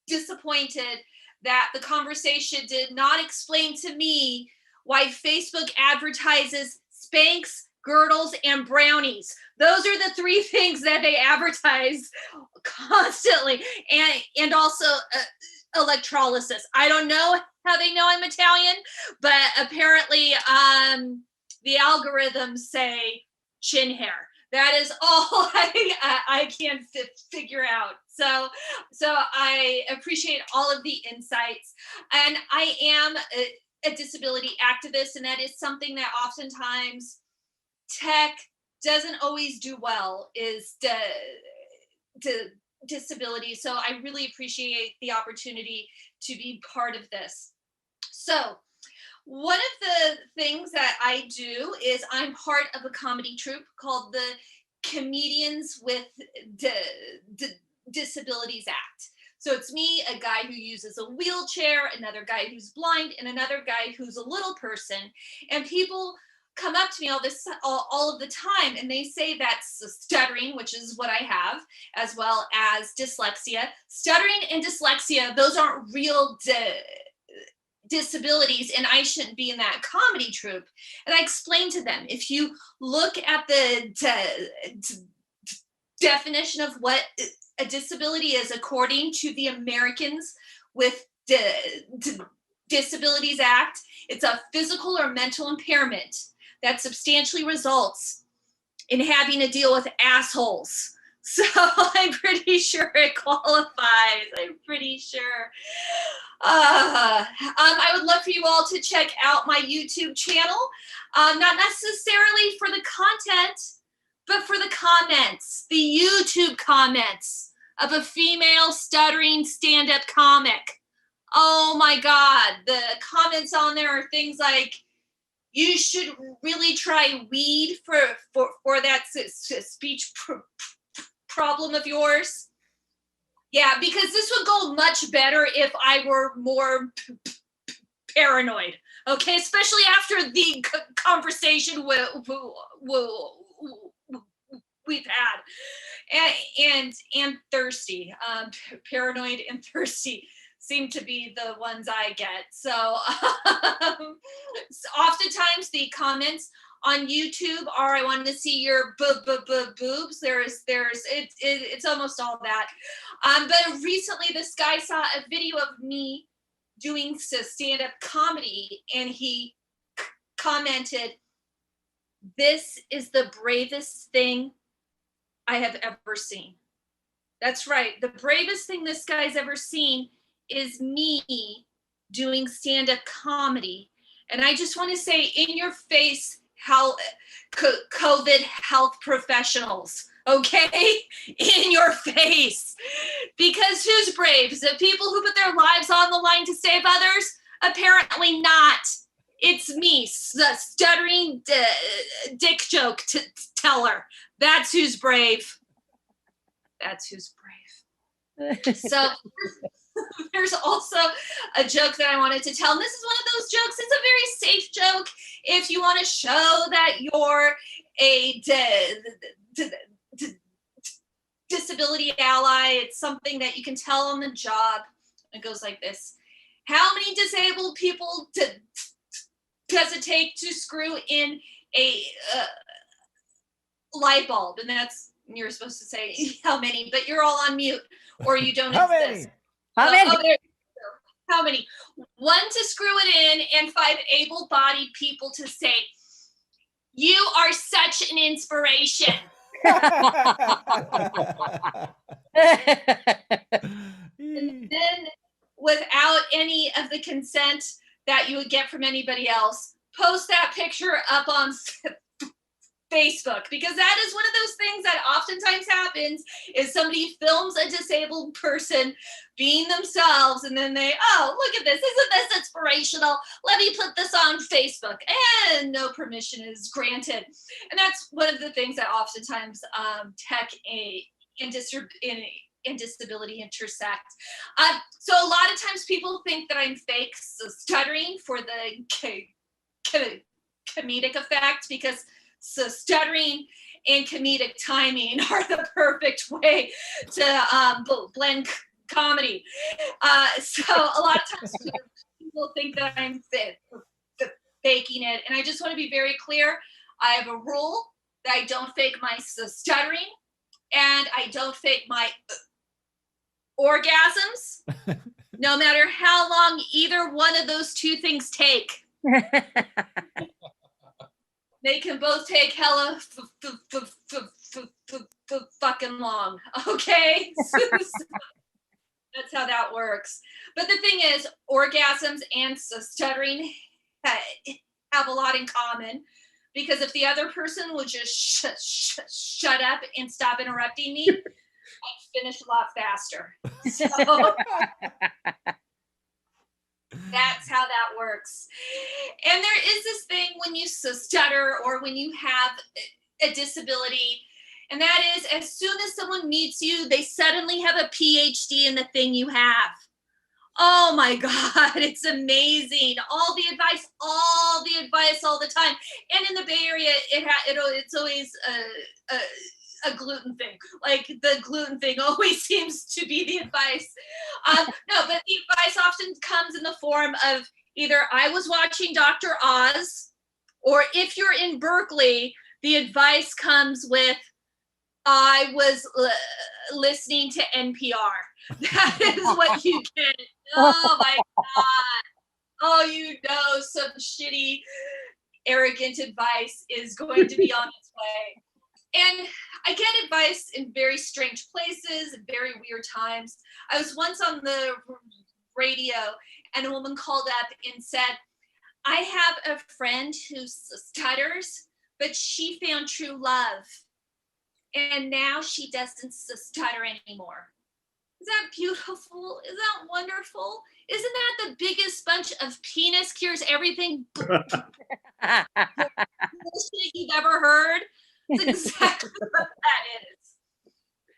disappointed that the conversation did not explain to me why Facebook advertises Spanx, girdles, and brownies. Those are the three things that they advertise constantly, and also electrolysis. I don't know how they know I'm Italian, but apparently the algorithms say chin hair. That is all I can figure out. So I appreciate all of the insights. And I am a disability activist, and that is something that oftentimes tech doesn't always do well, is disability. So I really appreciate the opportunity to be part of this. So one of the things that I do is I'm part of a comedy troupe called the Comedians with Disabilities Act. So it's me, a guy who uses a wheelchair, another guy who's blind, and another guy who's a little person. And people come up to me all of the time, and they say that's stuttering, which is what I have, as well as dyslexia. Stuttering and dyslexia, those aren't real disabilities, and I shouldn't be in that comedy troupe. And I explained to them, if you look at the definition of what a disability is according to the Americans with Disabilities Act, it's a physical or mental impairment that substantially results in having to deal with assholes. So I'm pretty sure it qualifies. I'm pretty sure. I would love for you all to check out my YouTube channel, not necessarily for the content, but for the comments, the YouTube comments of a female stuttering stand-up comic. Oh my God, the comments on there are things like, you should really try weed for that speech problem of yours. Yeah, because this would go much better if I were more paranoid, okay? Especially after the conversation we've had. And thirsty. Paranoid and thirsty seem to be the ones I get. So oftentimes the comments on YouTube are, I want to see your boobs. It's almost all that. But recently this guy saw a video of me doing stand-up comedy, and he commented, "This is the bravest thing I have ever seen. That's right. The bravest thing this guy's ever seen is me doing stand-up comedy. And I just want to say, in your face, how COVID health professionals, okay? In your face. Because who's brave? Is it people who put their lives on the line to save others? Apparently not. It's me, the stuttering dick joke teller. That's who's brave. That's who's brave. So there's also a joke that I wanted to tell. And this is one of those jokes. It's a very safe joke if you want to show that you're a disability ally. It's something that you can tell on the job. It goes like this. How many disabled people does it take to screw in a light bulb? And that's, you're supposed to say how many, but you're all on mute or you don't exist. How many? Oh, how many? 1 to screw it in and 5 able-bodied people to say, you are such an inspiration. And then without any of the consent that you would get from anybody else, post that picture up on Facebook, because that is one of those things that oftentimes happens is somebody films a disabled person being themselves and then they, oh, look at this, isn't this inspirational? Let me put this on Facebook, and no permission is granted. And that's one of the things that oftentimes tech and disability intersect. So a lot of times people think that I'm fake stuttering for the comedic effect, because so stuttering and comedic timing are the perfect way to blend comedy. So a lot of times people think that I'm faking it. And I just want to be very clear. I have a rule that I don't fake my stuttering and I don't fake my orgasms, no matter how long either one of those two things take. They can both take hella fucking long, okay? That's how that works. But the thing is, orgasms and stuttering have a lot in common, because if the other person would just shut up and stop interrupting me, I'd finish a lot faster. So that's how that works. And there is this thing when you stutter or when you have a disability, and that is, as soon as someone meets you, they suddenly have a PhD in the thing you have. Oh my God, it's amazing. All the advice all the time. And in the Bay Area, it's always a gluten thing. Like the gluten thing always seems to be the advice. No, but the advice often comes in the form of either I was watching Dr. Oz, or if you're in Berkeley, the advice comes with I was listening to NPR. That is what you get. Oh my God. Oh, you know, some shitty, arrogant advice is going to be on its way. And I get advice in very strange places, and very weird times. I was once on the radio and a woman called up and said, I have a friend who stutters, but she found true love. And now she doesn't stutter anymore. Is that beautiful? Is that wonderful? Isn't that the biggest bunch of penis cures everything bullshit you've ever heard? That's exactly what that is.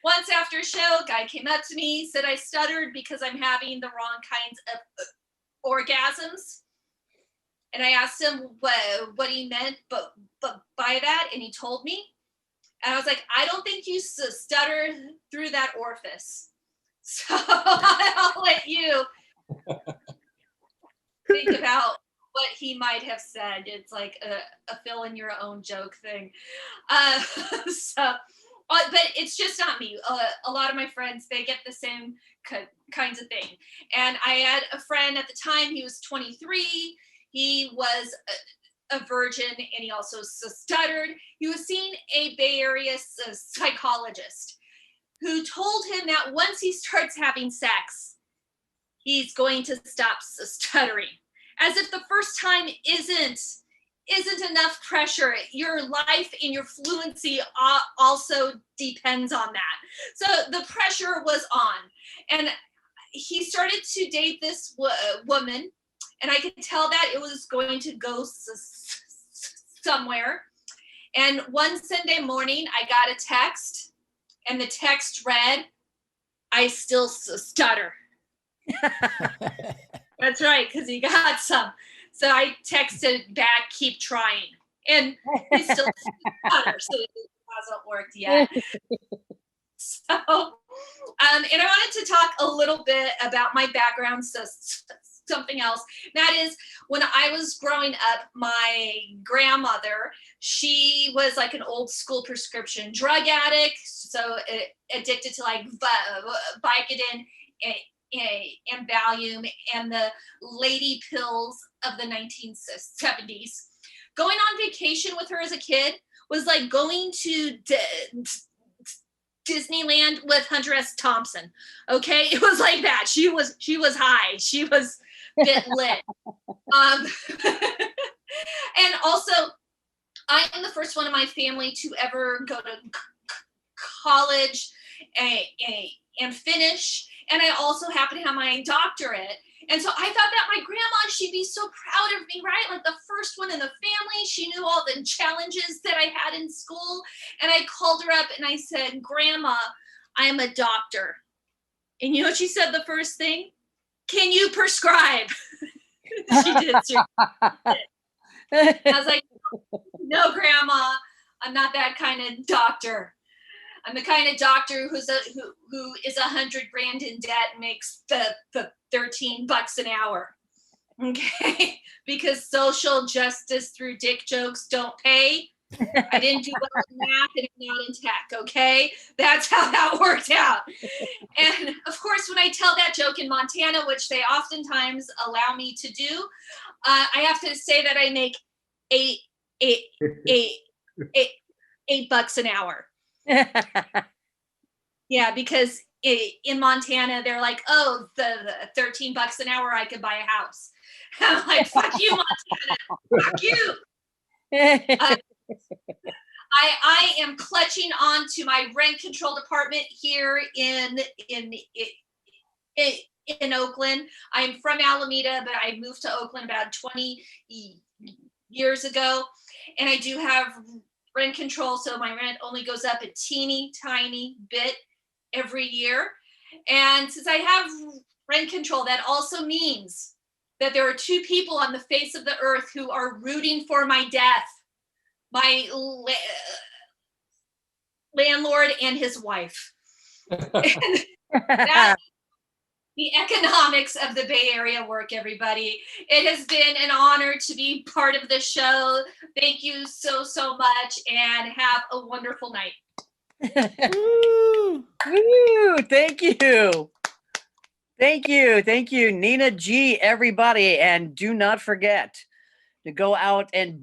Once after a show, a guy came up to me, said I stuttered because I'm having the wrong kinds of orgasms. And I asked him what he meant but by that, and he told me. And I was like, I don't think you stutter through that orifice. So I'll let you think about what he might have said. It's like a fill in your own joke thing. But it's just not me. A lot of my friends, they get the same kinds of thing. And I had a friend at the time, he was 23. He was a virgin, and he also stuttered. He was seeing a Bay Area psychologist who told him that once he starts having sex, he's going to stop stuttering. As if the first time isn't enough pressure. Your life and your fluency also depends on that. So the pressure was on. And he started to date this woman, and I could tell that it was going to go somewhere. And one Sunday morning, I got a text, and the text read, "I still stutter." That's right, because he got some. So I texted back, "Keep trying." And he still stutters, so it hasn't worked yet. So, and I wanted to talk a little bit about my background, so something else. That is, when I was growing up, my grandmother, she was like an old school prescription drug addict, so addicted to like Vicodin and Valium and the lady pills of the 1970s. Going on vacation with her as a kid was like going to Disneyland with Hunter S. Thompson. Okay, it was like that. She was high. She was bit lit. And also, I am the first one in my family to ever go to college and finish. And I also happen to have my doctorate. And so I thought that my grandma, she'd be so proud of me, right? Like the first one in the family. She knew all the challenges that I had in school. And I called her up and I said, "Grandma, I'm a doctor." And you know what she said the first thing? "Can you prescribe?" She did. I was like, "No, Grandma, I'm not that kind of doctor. I'm the kind of doctor who is $100,000 in debt and makes the $13 an hour." Okay, because social justice through dick jokes don't pay. I didn't do well in math and I'm not in tech. Okay, that's how that worked out. And of course, when I tell that joke in Montana, which they oftentimes allow me to do, I have to say that I make $8 an hour. Yeah, because in Montana, they're like, "Oh, the $13 an hour, I could buy a house." I'm like, "Fuck you, Montana. Fuck you." I am clutching on to my rent control department here in Oakland. I'm from Alameda, but I moved to Oakland about 20 years ago, and I do have rent control, so my rent only goes up a teeny tiny bit every year. And since I have rent control, that also means that there are two people on the face of the earth who are rooting for my death: my landlord and his wife. And that the economics of the Bay Area work, everybody. It has been an honor to be part of the show. Thank you so much, and have a wonderful night. Woo! Woo! Thank you. Thank you, Nina G, everybody. And do not forget to go out and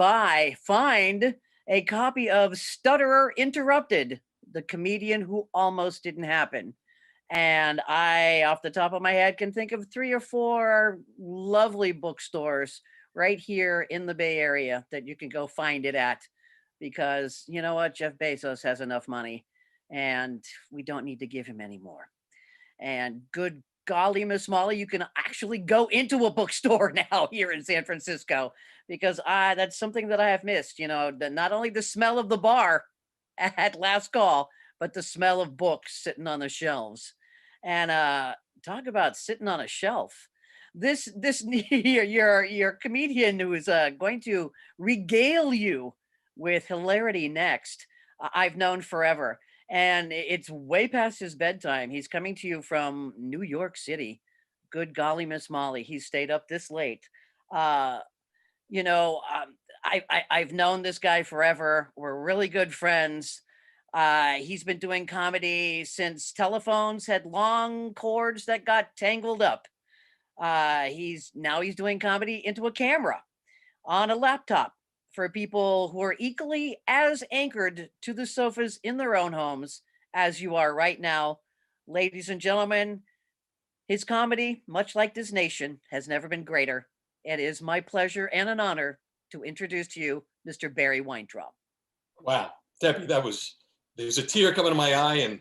find a copy of Stutterer Interrupted, the comedian who almost didn't happen. And I, off the top of my head, can think of 3 or 4 lovely bookstores right here in the Bay Area that you can go find it at, because you know what? Jeff Bezos has enough money and we don't need to give him any more. And good golly, Miss Molly, you can actually go into a bookstore now here in San Francisco, because that's something that I have missed. You know, not only the smell of the bar at last call, but the smell of books sitting on the shelves. And talk about sitting on a shelf. This your comedian who is going to regale you with hilarity next, I've known forever. And it's way past his bedtime. He's coming to you from New York City. Good golly, Miss Molly, he stayed up this late. I've known this guy forever. We're really good friends. He's been doing comedy since telephones had long cords that got tangled up. He's doing comedy into a camera on a laptop for people who are equally as anchored to the sofas in their own homes as you are right now. Ladies and gentlemen, his comedy, much like this nation, has never been greater. It is my pleasure and an honor to introduce to you Mr. Barry Weintraub. Wow, Debbie, there's a tear coming to my eye, and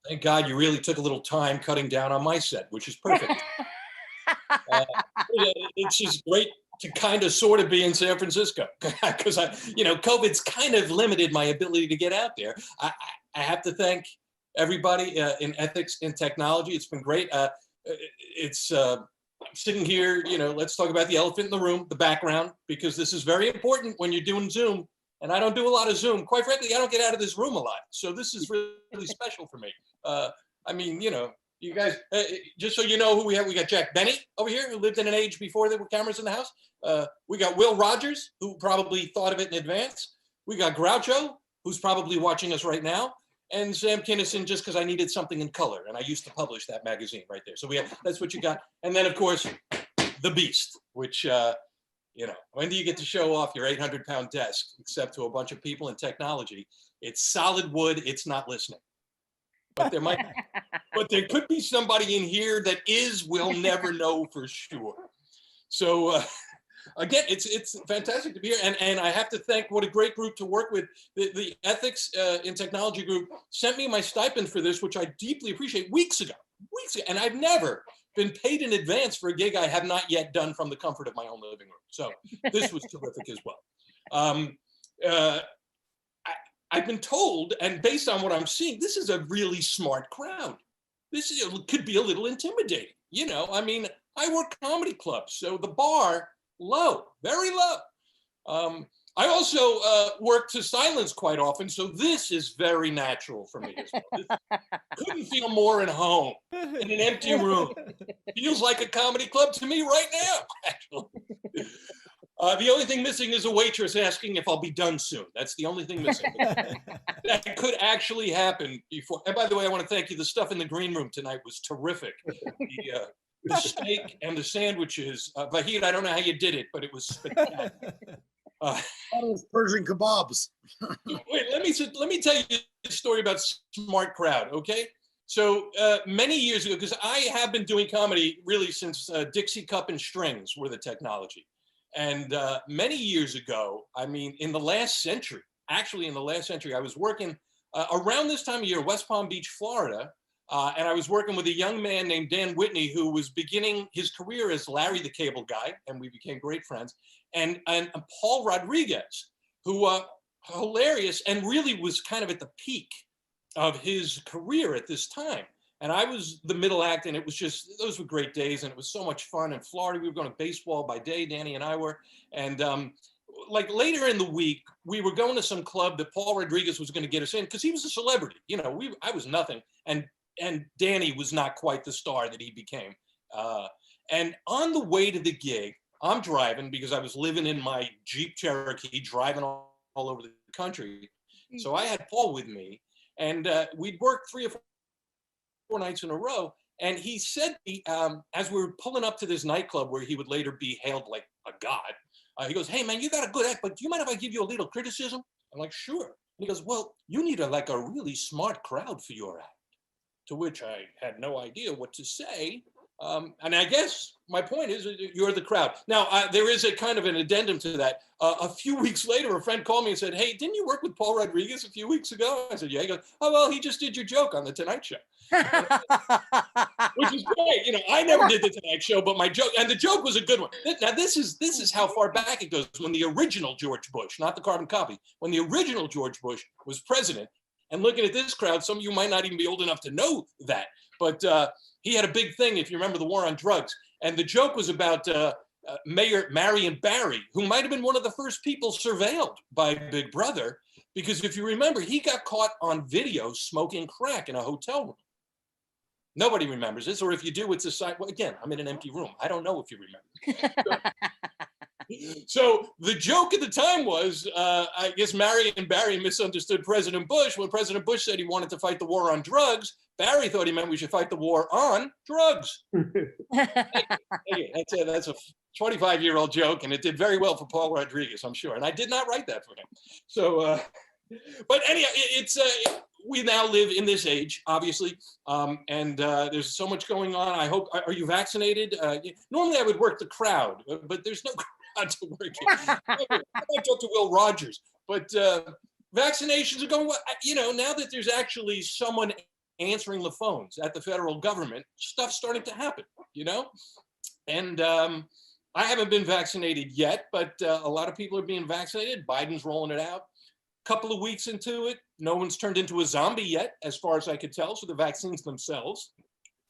thank God you really took a little time cutting down on my set, which is perfect. It's just great to kind of sort of be in San Francisco because COVID's kind of limited my ability to get out there. I have to thank everybody in ethics and technology. It's been great. I'm sitting here, let's talk about the elephant in the room, the background, because this is very important when you're doing Zoom. And I don't do a lot of Zoom. Quite frankly, I don't get out of this room a lot. So this is really special for me. You guys, just so you know who we got Jack Benny over here, who lived in an age before there were cameras in the house. We got Will Rogers, who probably thought of it in advance. We got Groucho, who's probably watching us right now. And Sam Kinison, just because I needed something in color. And I used to publish that magazine right there. So that's what you got. And then, of course, The Beast, which, when do you get to show off your 800-pound desk, except to a bunch of people in technology? It's solid wood. It's not listening. But there could be somebody in here that we'll never know for sure. So again, it's fantastic to be here. And I have to thank, what a great group to work with. The Ethics in Technology group sent me my stipend for this, which I deeply appreciate, weeks ago. And I've never been paid in advance for a gig I have not yet done from the comfort of my own living room. So this was terrific as well. I've been told, and based on what I'm seeing, this is a really smart crowd. This could be a little intimidating. I work comedy clubs, so the bar, low, very low. I also work to silence quite often, so this is very natural for me as well. Couldn't feel more at home in an empty room. Feels like a comedy club to me right now, actually. The only thing missing is a waitress asking if I'll be done soon. That's the only thing missing. That could actually happen before. And by the way, I want to thank you. The stuff in the green room tonight was terrific. The steak and the sandwiches. Vahid, I don't know how you did it, but it was spectacular. Persian kebabs. Wait, let me tell you a story about smart crowd, okay? So many years ago, because I have been doing comedy really since Dixie Cup and Strings were the technology. And many years ago, in the last century, I was working around this time of year, West Palm Beach, Florida, and I was working with a young man named Dan Whitney, who was beginning his career as Larry the Cable Guy, and we became great friends, and Paul Rodriguez, who hilarious and really was kind of at the peak of his career at this time. And I was the middle act, and it was just, those were great days, and it was so much fun. In Florida, we were going to baseball by day, Danny and I were. And like later in the week, we were going to some club that Paul Rodriguez was going to get us in because he was a celebrity. I was nothing. And Danny was not quite the star that he became. And on the way to the gig, I'm driving because I was living in my Jeep Cherokee, driving all over the country. So I had Paul with me, and we'd worked 3 or 4 nights in a row. And he said, as we were pulling up to this nightclub where he would later be hailed like a god, he goes, "Hey man, you got a good act, but do you mind if I give you a little criticism?" I'm like, "Sure." And he goes, "Well, you need a really smart crowd for your act." To which I had no idea what to say. And I guess my point is you're the crowd. Now, there is a kind of an addendum to that. A few weeks later, a friend called me and said, "Hey, didn't you work with Paul Rodriguez a few weeks ago?" I said, "Yeah." He goes, "Oh, well, he just did your joke on The Tonight Show." Which is great. I never did The Tonight Show, but my joke, and the joke was a good one. Now, this is how far back it goes. When the original George Bush, not the carbon copy, when the original George Bush was president, and looking at this crowd, some of you might not even be old enough to know that, but he had a big thing, if you remember, the war on drugs. And the joke was about Mayor Marion Barry, who might have been one of the first people surveilled by Big Brother, because if you remember, he got caught on video smoking crack in a hotel room. Nobody remembers this, or if you do, it's a sign. Well, again, I'm in an empty room. I don't know if you remember. So the joke at the time was, I guess Mary and Barry misunderstood President Bush. When President Bush said he wanted to fight the war on drugs, Barry thought he meant we should fight the war on drugs. That's a 25-year-old joke, and it did very well for Paul Rodriguez, I'm sure. And I did not write that for him. So, but anyhow, we now live in this age, obviously, and there's so much going on. I hope, are you vaccinated? Normally I would work the crowd, but there's no crowd to work in. I talked to Will Rogers, but vaccinations are going well. You know, now that there's actually someone answering the phones at the federal government, stuff's starting to happen, you know? And I haven't been vaccinated yet, but a lot of people are being vaccinated. Biden's rolling it out. Couple of weeks into it, no one's turned into a zombie yet, as far as I could tell. So the vaccines themselves,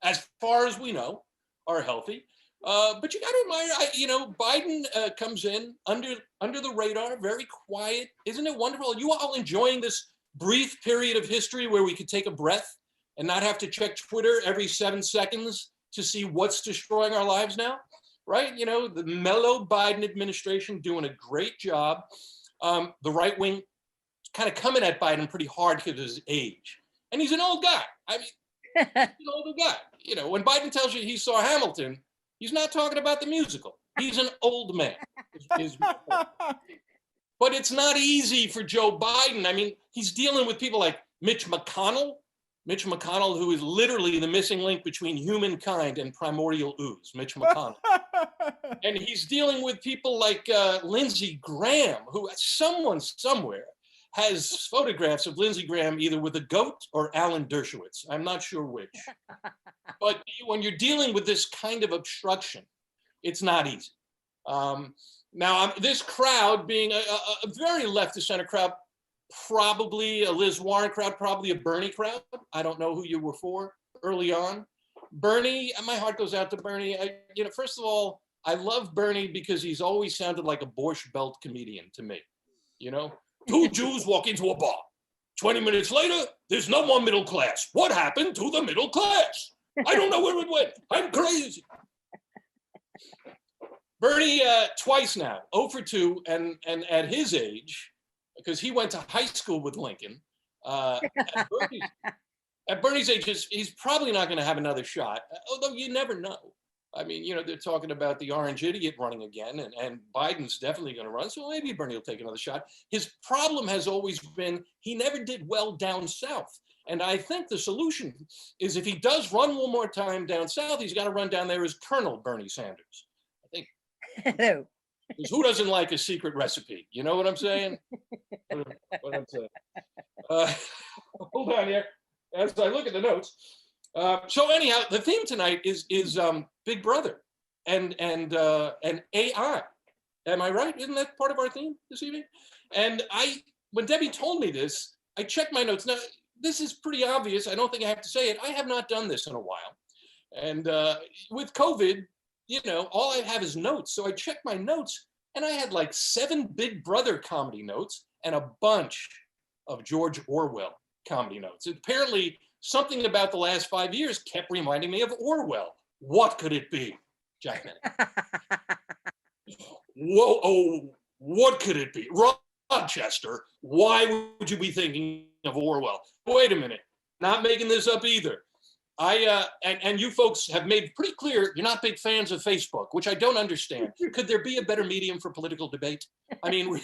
as far as we know, are healthy. But you got to admire, you know, Biden comes in under the radar, very quiet. Isn't it wonderful? Are you all enjoying this brief period of history where we could take a breath and not have to check Twitter every 7 seconds to see what's destroying our lives now? Right? You know, the mellow Biden administration doing a great job. The right wing kind of coming at Biden pretty hard because of his age. And he's an old guy. I mean, he's an older guy. You know, when Biden tells you he saw Hamilton, he's not talking about the musical. He's an old man. But it's not easy for Joe Biden. I mean, he's dealing with people like Mitch McConnell, who is literally the missing link between humankind and primordial ooze, Mitch McConnell. And he's dealing with people like Lindsey Graham, who someone somewhere has photographs of Lindsey Graham either with a goat or Alan Dershowitz. I'm not sure which. But when you're dealing with this kind of obstruction, it's not easy. Now, this crowd being a very left of center crowd, probably a Liz Warren crowd, probably a Bernie crowd. I don't know who you were for early on. Bernie, my heart goes out to Bernie. You know, first of all, I love Bernie because he's always sounded like a Borscht Belt comedian to me, you know? 2 Jews walk into a bar. 20 minutes later, there's no more middle class. What happened to the middle class? I don't know where it went. I'm crazy. Bernie, twice now, 0 for 2, and at his age, because he went to high school with Lincoln, at Bernie's age, he's probably not going to have another shot, although you never know. I mean, you know, they're talking about the orange idiot running again, and Biden's definitely going to run, so maybe Bernie will take another shot. His problem has always been he never did well down south. And I think the solution is if he does run one more time down south, he's got to run down there as Colonel Bernie Sanders. I think. Because who doesn't like a secret recipe? You know what I'm saying? What I'm saying. Hold on here as I look at the notes. So anyhow, the theme tonight is Big Brother and AI. Am I right? Isn't that part of our theme this evening? And when Debbie told me this, I checked my notes. Now, this is pretty obvious. I don't think I have to say it. I have not done this in a while. And with COVID, you know, all I have is notes. So I checked my notes and I had like 7 Big Brother comedy notes and a bunch of George Orwell comedy notes. Apparently, something about the last 5 years kept reminding me of Orwell. What could it be, Jack Benny? Whoa, oh, what could it be? Rochester, why would you be thinking of Orwell? Wait a minute, not making this up either. And you folks have made pretty clear you're not big fans of Facebook, which I don't understand. Could there be a better medium for political debate? I mean,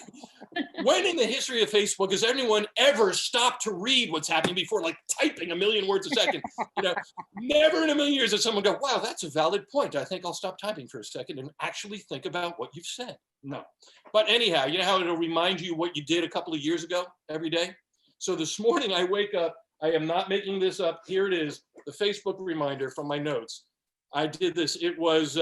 when in the history of Facebook has anyone ever stopped to read what's happening before, like typing 1 million words a second? You know, never in a million years does someone go, wow, that's a valid point. I think I'll stop typing for a second and actually think about what you've said. No. But anyhow, you know how it'll remind you what you did a couple of years ago every day? So this morning I wake up, I am not making this up. Here it is, the Facebook reminder from my notes. I did this. It was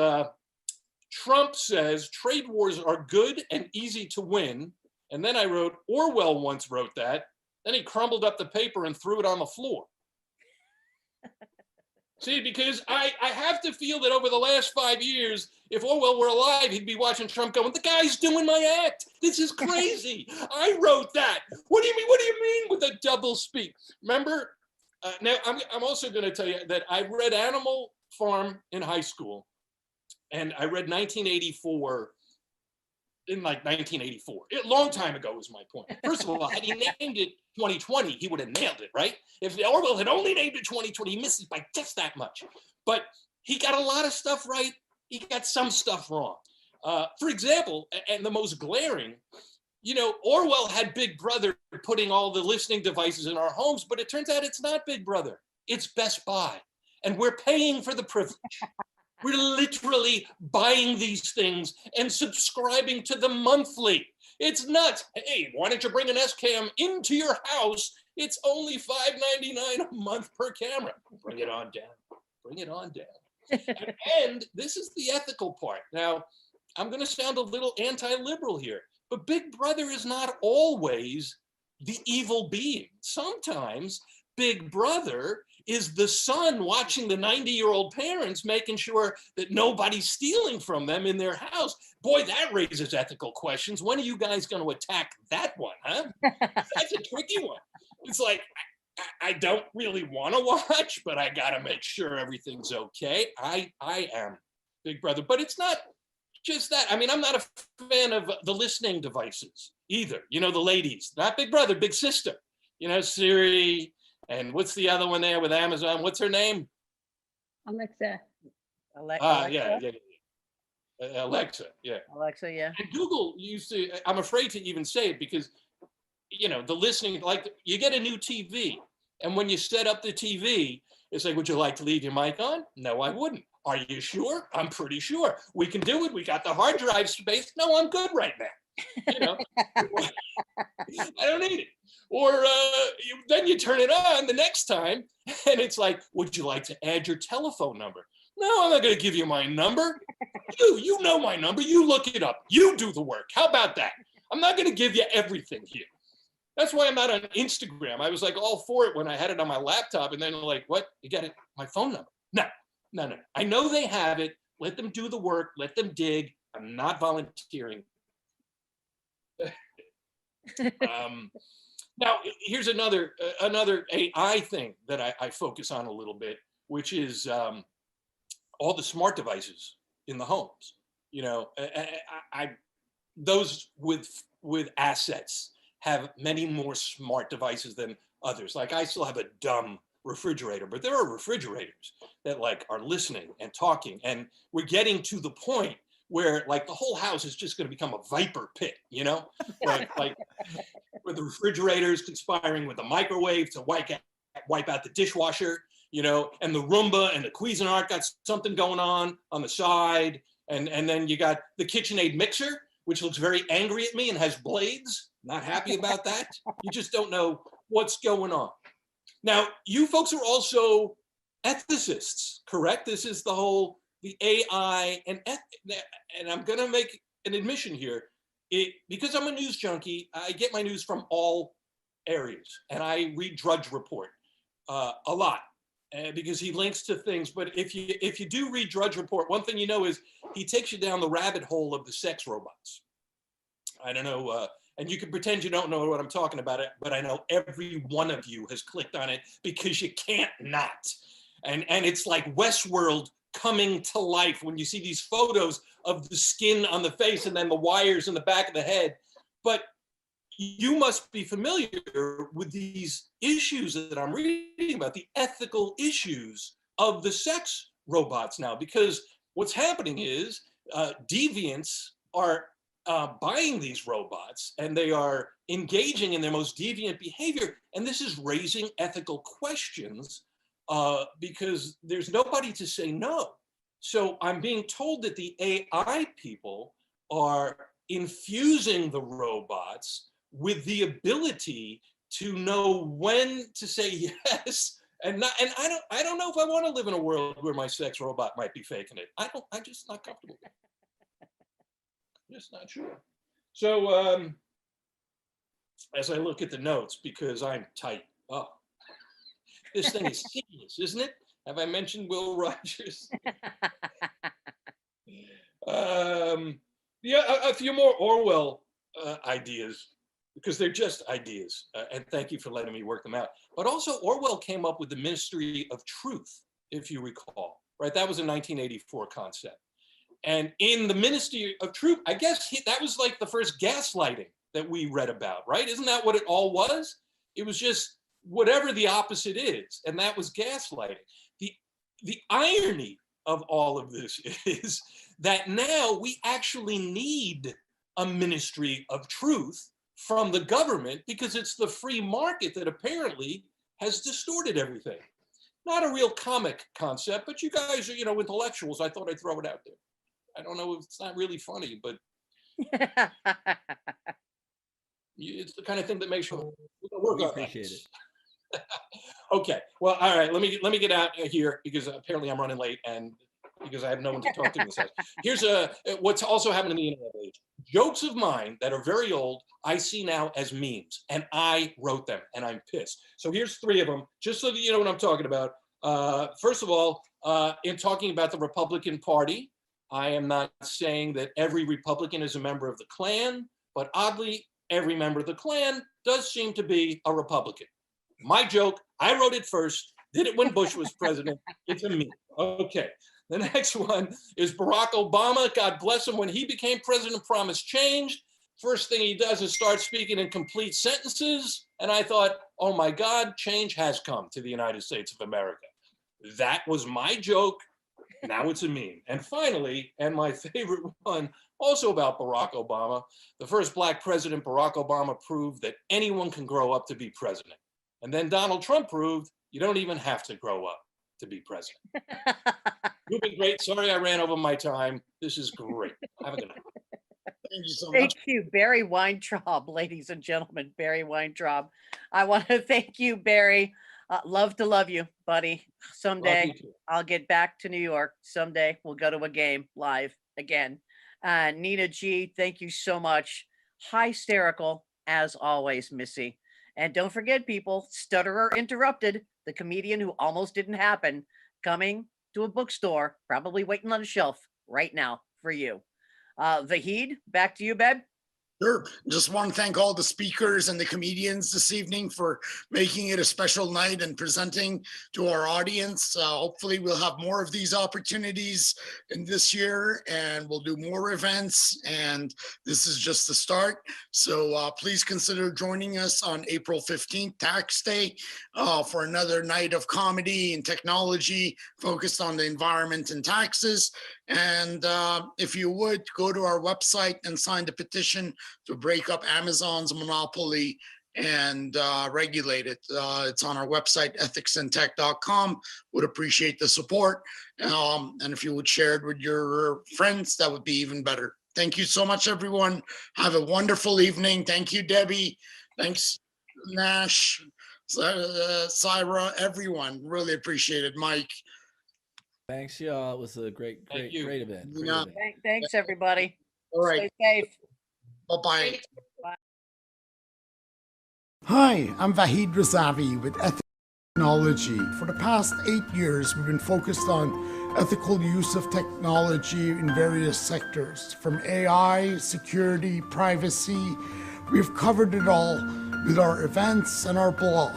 Trump says trade wars are good and easy to win. And then I wrote, Orwell once wrote that. Then he crumbled up the paper and threw it on the floor. See, because I have to feel that over the last 5 years, if Orwell were alive, he'd be watching Trump going, the guy's doing my act. This is crazy. I wrote that. What do you mean? What do you mean with a double speak? Remember, now I'm also going to tell you that I read Animal Farm in high school, and I read 1984 in like 1984. A long time ago was my point. First of all, had he named it 2020, he would have nailed it, right? If Orwell had only named it 2020, he misses by just that much. But he got a lot of stuff right. He got some stuff wrong. For example, and the most glaring, Orwell had Big Brother putting all the listening devices in our homes, but it turns out it's not Big Brother. It's Best Buy. And we're paying for the privilege. We're literally buying these things and subscribing to them monthly. It's nuts. Hey, why don't you bring an S-Cam into your house? It's only $5.99 a month per camera. Bring it on down. Bring it on down. And this is the ethical part. Now, I'm going to sound a little anti-liberal here, but Big Brother is not always the evil being. Sometimes Big Brother is the son watching the 90-year-old parents, making sure that nobody's stealing from them in their house. Boy, that raises ethical questions. When are you guys going to attack that one, huh? That's a tricky one. It's like, I don't really want to watch, but I got to make sure everything's okay. I am Big Brother, but it's not just that. I mean, I'm not a fan of the listening devices either. The ladies, not Big Brother, Big Sister, Siri. And what's the other one there with Amazon? What's her name? Alexa. Alexa, yeah. Alexa, yeah. Alexa, yeah. And Google used to, I'm afraid to even say it because, the listening, like you get a new TV. And when you set up the TV, it's like, would you like to leave your mic on? No, I wouldn't. Are you sure? I'm pretty sure. We can do it. We got the hard drive space. No, I'm good right now. I don't need it. Or then you turn it on the next time and it's like, would you like to add your telephone number? No, I'm not going to give you my number. You know my number. You look it up. You do the work. How about that? I'm not going to give you everything here. That's why I'm not on Instagram. I was like all for it when I had it on my laptop and then like, what? You got it? My phone number? No. I know they have it. Let them do the work. Let them dig. I'm not volunteering. Now, here's another AI thing that I focus on a little bit, which is all the smart devices in the homes. Those with assets have many more smart devices than others. Like I still have a dumb refrigerator, but there are refrigerators that like are listening and talking, and we're getting to the point where like the whole house is just going to become a viper pit, like with the refrigerators conspiring with the microwave to wipe out the dishwasher, and the Roomba and the Cuisinart got something going on the side. And then you got the KitchenAid mixer, which looks very angry at me and has blades. Not happy about that. You just don't know what's going on. Now, you folks are also ethicists, correct? This is the AI and I'm going to make an admission here. Because I'm a news junkie, I get my news from all areas, and I read Drudge Report a lot because he links to things. But if you do read Drudge Report, one thing you know is he takes you down the rabbit hole of the sex robots. I don't know, and you can pretend you don't know what I'm talking about, but I know every one of you has clicked on it because you can't not. And it's like Westworld coming to life when you see these photos of the skin on the face and then the wires in the back of the head. But you must be familiar with these issues that I'm reading about, the ethical issues of the sex robots now, because what's happening is deviants are buying these robots and they are engaging in their most deviant behavior. And this is raising ethical questions because there's nobody to say no. So I'm being told that the AI people are infusing the robots with the ability to know when to say yes and not. And I don't know if I want to live in a world where my sex robot might be faking it. I'm just not comfortable with it. I'm just not sure. So as I look at the notes, because I'm tight, this thing is seamless, isn't it? Have I mentioned Will Rogers? Yeah, a few more Orwell ideas, because they're just ideas. And thank you for letting me work them out. But also Orwell came up with the Ministry of Truth, if you recall, right? That was a 1984 concept. And in the Ministry of Truth, I guess that was like the first gaslighting that we read about, right? Isn't that what it all was? It was just whatever the opposite is, and that was gaslighting. The irony of all of this is that now we actually need a Ministry of Truth from the government because it's the free market that apparently has distorted everything. Not a real comic concept, but you guys are, intellectuals. I thought I'd throw it out there. I don't know if it's not really funny, but it's the kind of thing that makes you work. We appreciate it. Okay, well, all right. Let me get out here because apparently I'm running late and because I have no one to talk to in this house. Here's what's also happened in the internet age. Jokes of mine that are very old, I see now as memes, and I wrote them, and I'm pissed. So here's 3 of them, just so that you know what I'm talking about. First of all, in talking about the Republican Party, I am not saying that every Republican is a member of the Klan, but oddly, every member of the Klan does seem to be a Republican. My joke, I wrote it first, did it when Bush was president. It's a meme. Okay. The next one is Barack Obama. God bless him. When he became president, promised change. First thing he does is start speaking in complete sentences. And I thought, oh my God, change has come to the United States of America. That was my joke. Now it's a meme. And finally, and my favorite one, also about Barack Obama, the first Black president, Barack Obama, proved that anyone can grow up to be president. And then Donald Trump proved you don't even have to grow up to be president. You've been great. Sorry I ran over my time. This is great. Have a good night. Thank you so much. Thank you, Barry Weintraub, ladies and gentlemen, Barry Weintraub. I want to thank you, Barry. Love to love you, buddy. Someday I'll get back to New York. Someday we'll go to a game live again. Nina G, thank you so much. Hysterical, as always, Missy. And don't forget, people, Stutterer Interrupted, the comedian who almost didn't happen, coming to a bookstore, probably waiting on a shelf right now for you. Vahid, back to you, babe. Sure. Just want to thank all the speakers and the comedians this evening for making it a special night and presenting to our audience. Hopefully we'll have more of these opportunities in this year and we'll do more events, and this is just the start. So please consider joining us on April 15th, Tax Day, for another night of comedy and technology focused on the environment and taxes. And if you would, go to our website and sign the petition to break up Amazon's monopoly and regulate it. It's on our website, ethicsandtech.com. Would appreciate the support. And if you would share it with your friends, that would be even better. Thank you so much, everyone. Have a wonderful evening. Thank you, Debbie. Thanks, Nash, SAIRA, everyone. Really appreciate it, Mike. Thanks, y'all. It was a great event. Thanks, everybody. All right. Stay safe. Bye-bye. Hi, I'm Vahid Razavi with Ethics and Technology. For the past 8 years, we've been focused on ethical use of technology in various sectors, from AI, security, privacy. We've covered it all with our events and our blog.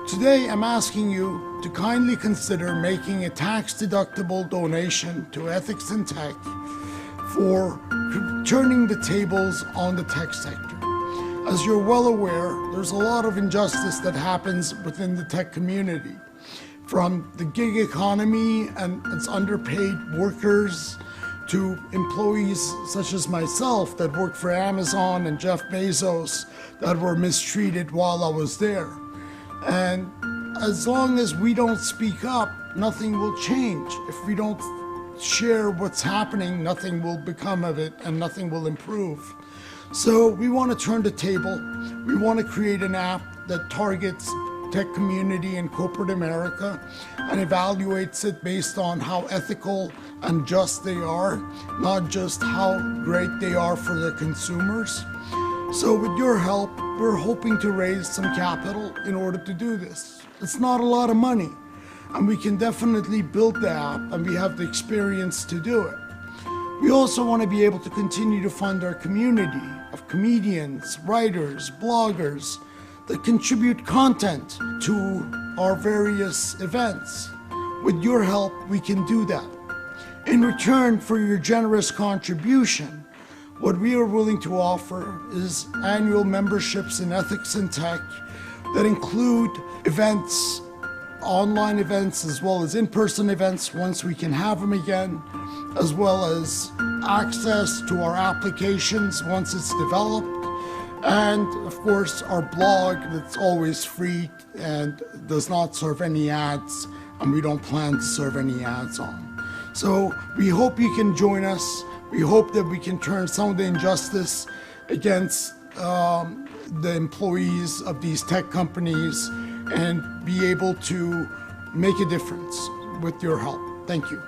Today, I'm asking you to kindly consider making a tax-deductible donation to Ethics and Tech for turning the tables on the tech sector. As you're well aware, there's a lot of injustice that happens within the tech community, from the gig economy and its underpaid workers to employees such as myself that worked for Amazon and Jeff Bezos that were mistreated while I was there. And as long as we don't speak up, nothing will change. If we don't share what's happening, nothing will become of it and nothing will improve. So we want to turn the table. We want to create an app that targets tech community in corporate America and evaluates it based on how ethical and just they are, not just how great they are for the consumers. So with your help, we're hoping to raise some capital in order to do this. It's not a lot of money, and we can definitely build the app, and we have the experience to do it. We also want to be able to continue to fund our community of comedians, writers, bloggers that contribute content to our various events. With your help, we can do that. In return for your generous contribution, what we are willing to offer is annual memberships in Ethics in Tech that include events, online events, as well as in-person events once we can have them again, as well as access to our applications once it's developed, and of course our blog that's always free and does not serve any ads, and we don't plan to serve any ads on. So we hope you can join us. We hope that we can turn some of the injustice against the employees of these tech companies and be able to make a difference with your help. Thank you.